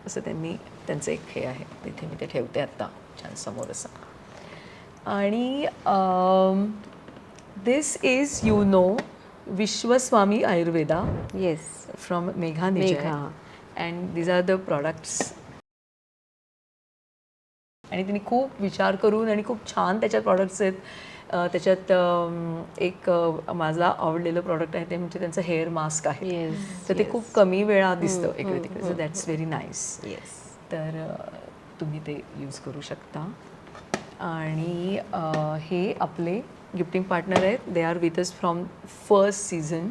Speaker 2: असं त्यांनी त्यांचं एक हे आहे. तिथे मी ते ठेवते आत्ता छान समोर असं. आणि this is Vishwaswami Ayurveda
Speaker 1: Yes.
Speaker 2: From Megha Nijay
Speaker 1: Megha.
Speaker 2: And these are the products. आणि तिने खूप विचार करून आणि खूप छान त्याच्यात प्रॉडक्ट्स आहेत. त्याच्यात एक माझा आवडलेलं प्रॉडक्ट आहे ते म्हणजे त्यांचं हेअर मास्क आहे.
Speaker 1: Yes.
Speaker 2: तर ते
Speaker 1: yes.
Speaker 2: खूप कमी वेळा दिसतं इकडे तिकडे. So that's very nice.
Speaker 1: Yes.
Speaker 2: तर तुम्ही ते यूज करू शकता. आणि हे आपले गिफ्टिंग पार्टनर आहेत. They are with us from first season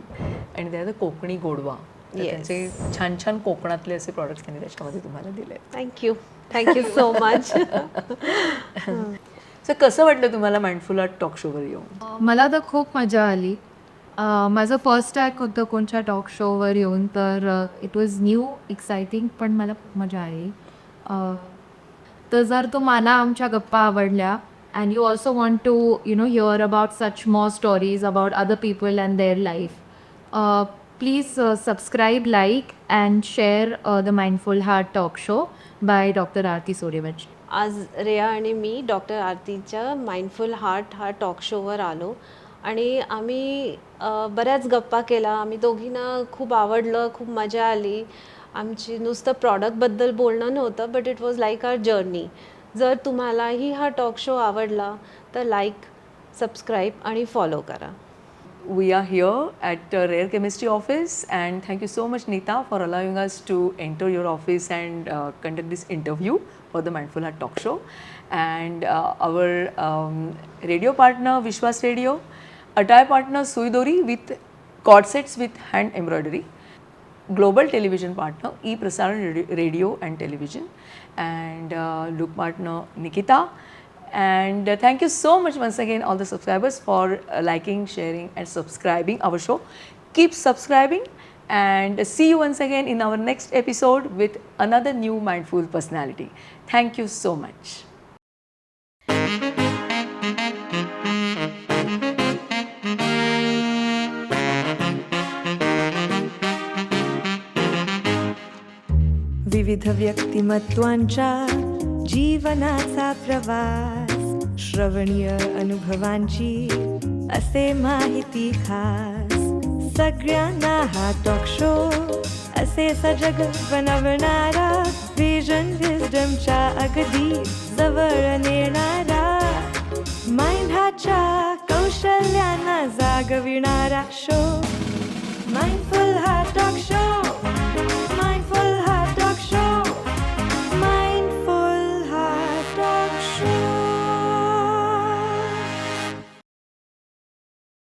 Speaker 2: आणि दे आर द कोकणी गोडवा. तर
Speaker 1: Yes.
Speaker 2: त्यांचे छान छान कोकणातले असे प्रॉडक्ट्स त्यांनी त्याच्यामध्ये तुम्हाला दिले आहेत.
Speaker 1: Thank you. Thank you so much.
Speaker 2: सो कसं वाटलं तुम्हाला माइंडफुल आर्ट टॉक शोवर येऊन?
Speaker 3: मला तर खूप मजा आली. माझं फर्स्ट टाईम होतं कोणत्या टॉक शोवर येऊन, तर इट वॉज न्यू एक्सायटिंग, पण मला खूप मजा आली. तर जर तुम्हाला आमच्या गप्पा आवडल्या and you also want to hear about such more stories about other people and their life, please subscribe, like and share the mindful heart talk show by doctor Aarti Suryavanshi.
Speaker 1: आज रेया आणि मी डॉक्टर आरतीच्या माइंडफुल हार्ट हा talk शोवर आलो आणि आम्ही बऱ्याच गप्पा केला. आम्ही दोघींना खूप आवडलं, खूप मजा आली. आमची नुसतं प्रॉडक्टबद्दल बोलणं नव्हतं, but it was like our journey. जर तुम्हालाही हा टॉक शो आवडला तर लाईक, सबस्क्राईब आणि फॉलो करा.
Speaker 2: We are here at Rare Chemistry office, and thank you so much, Neeta, for allowing us to enter your office and conduct this interview for the Mindful Heart Talk Show. And our radio partner, Vishwas Radio, attire partner, Suidori with cord sets with hand embroidery, global television partner, E-Prasaran Radio and Television, and look partner, Nikita. And thank you so much once again all the subscribers for liking, sharing and subscribing our show. Keep subscribing and see you once again in our next episode with another new mindful personality. Thank you so much.
Speaker 4: विविध व्यक्तिमत्वांच्या जीवनाचा प्रवास, श्रवणीय अनुभवांची असे माहिती खास. सगळ्यांना हा talk show असे सजग बनवणारा, विजन विजडमच्या अगदी जवळ नेणारा, माइंड हाच्या कौशल्यांना जागविणारा शो, माइंडफुल हा टॉक शो.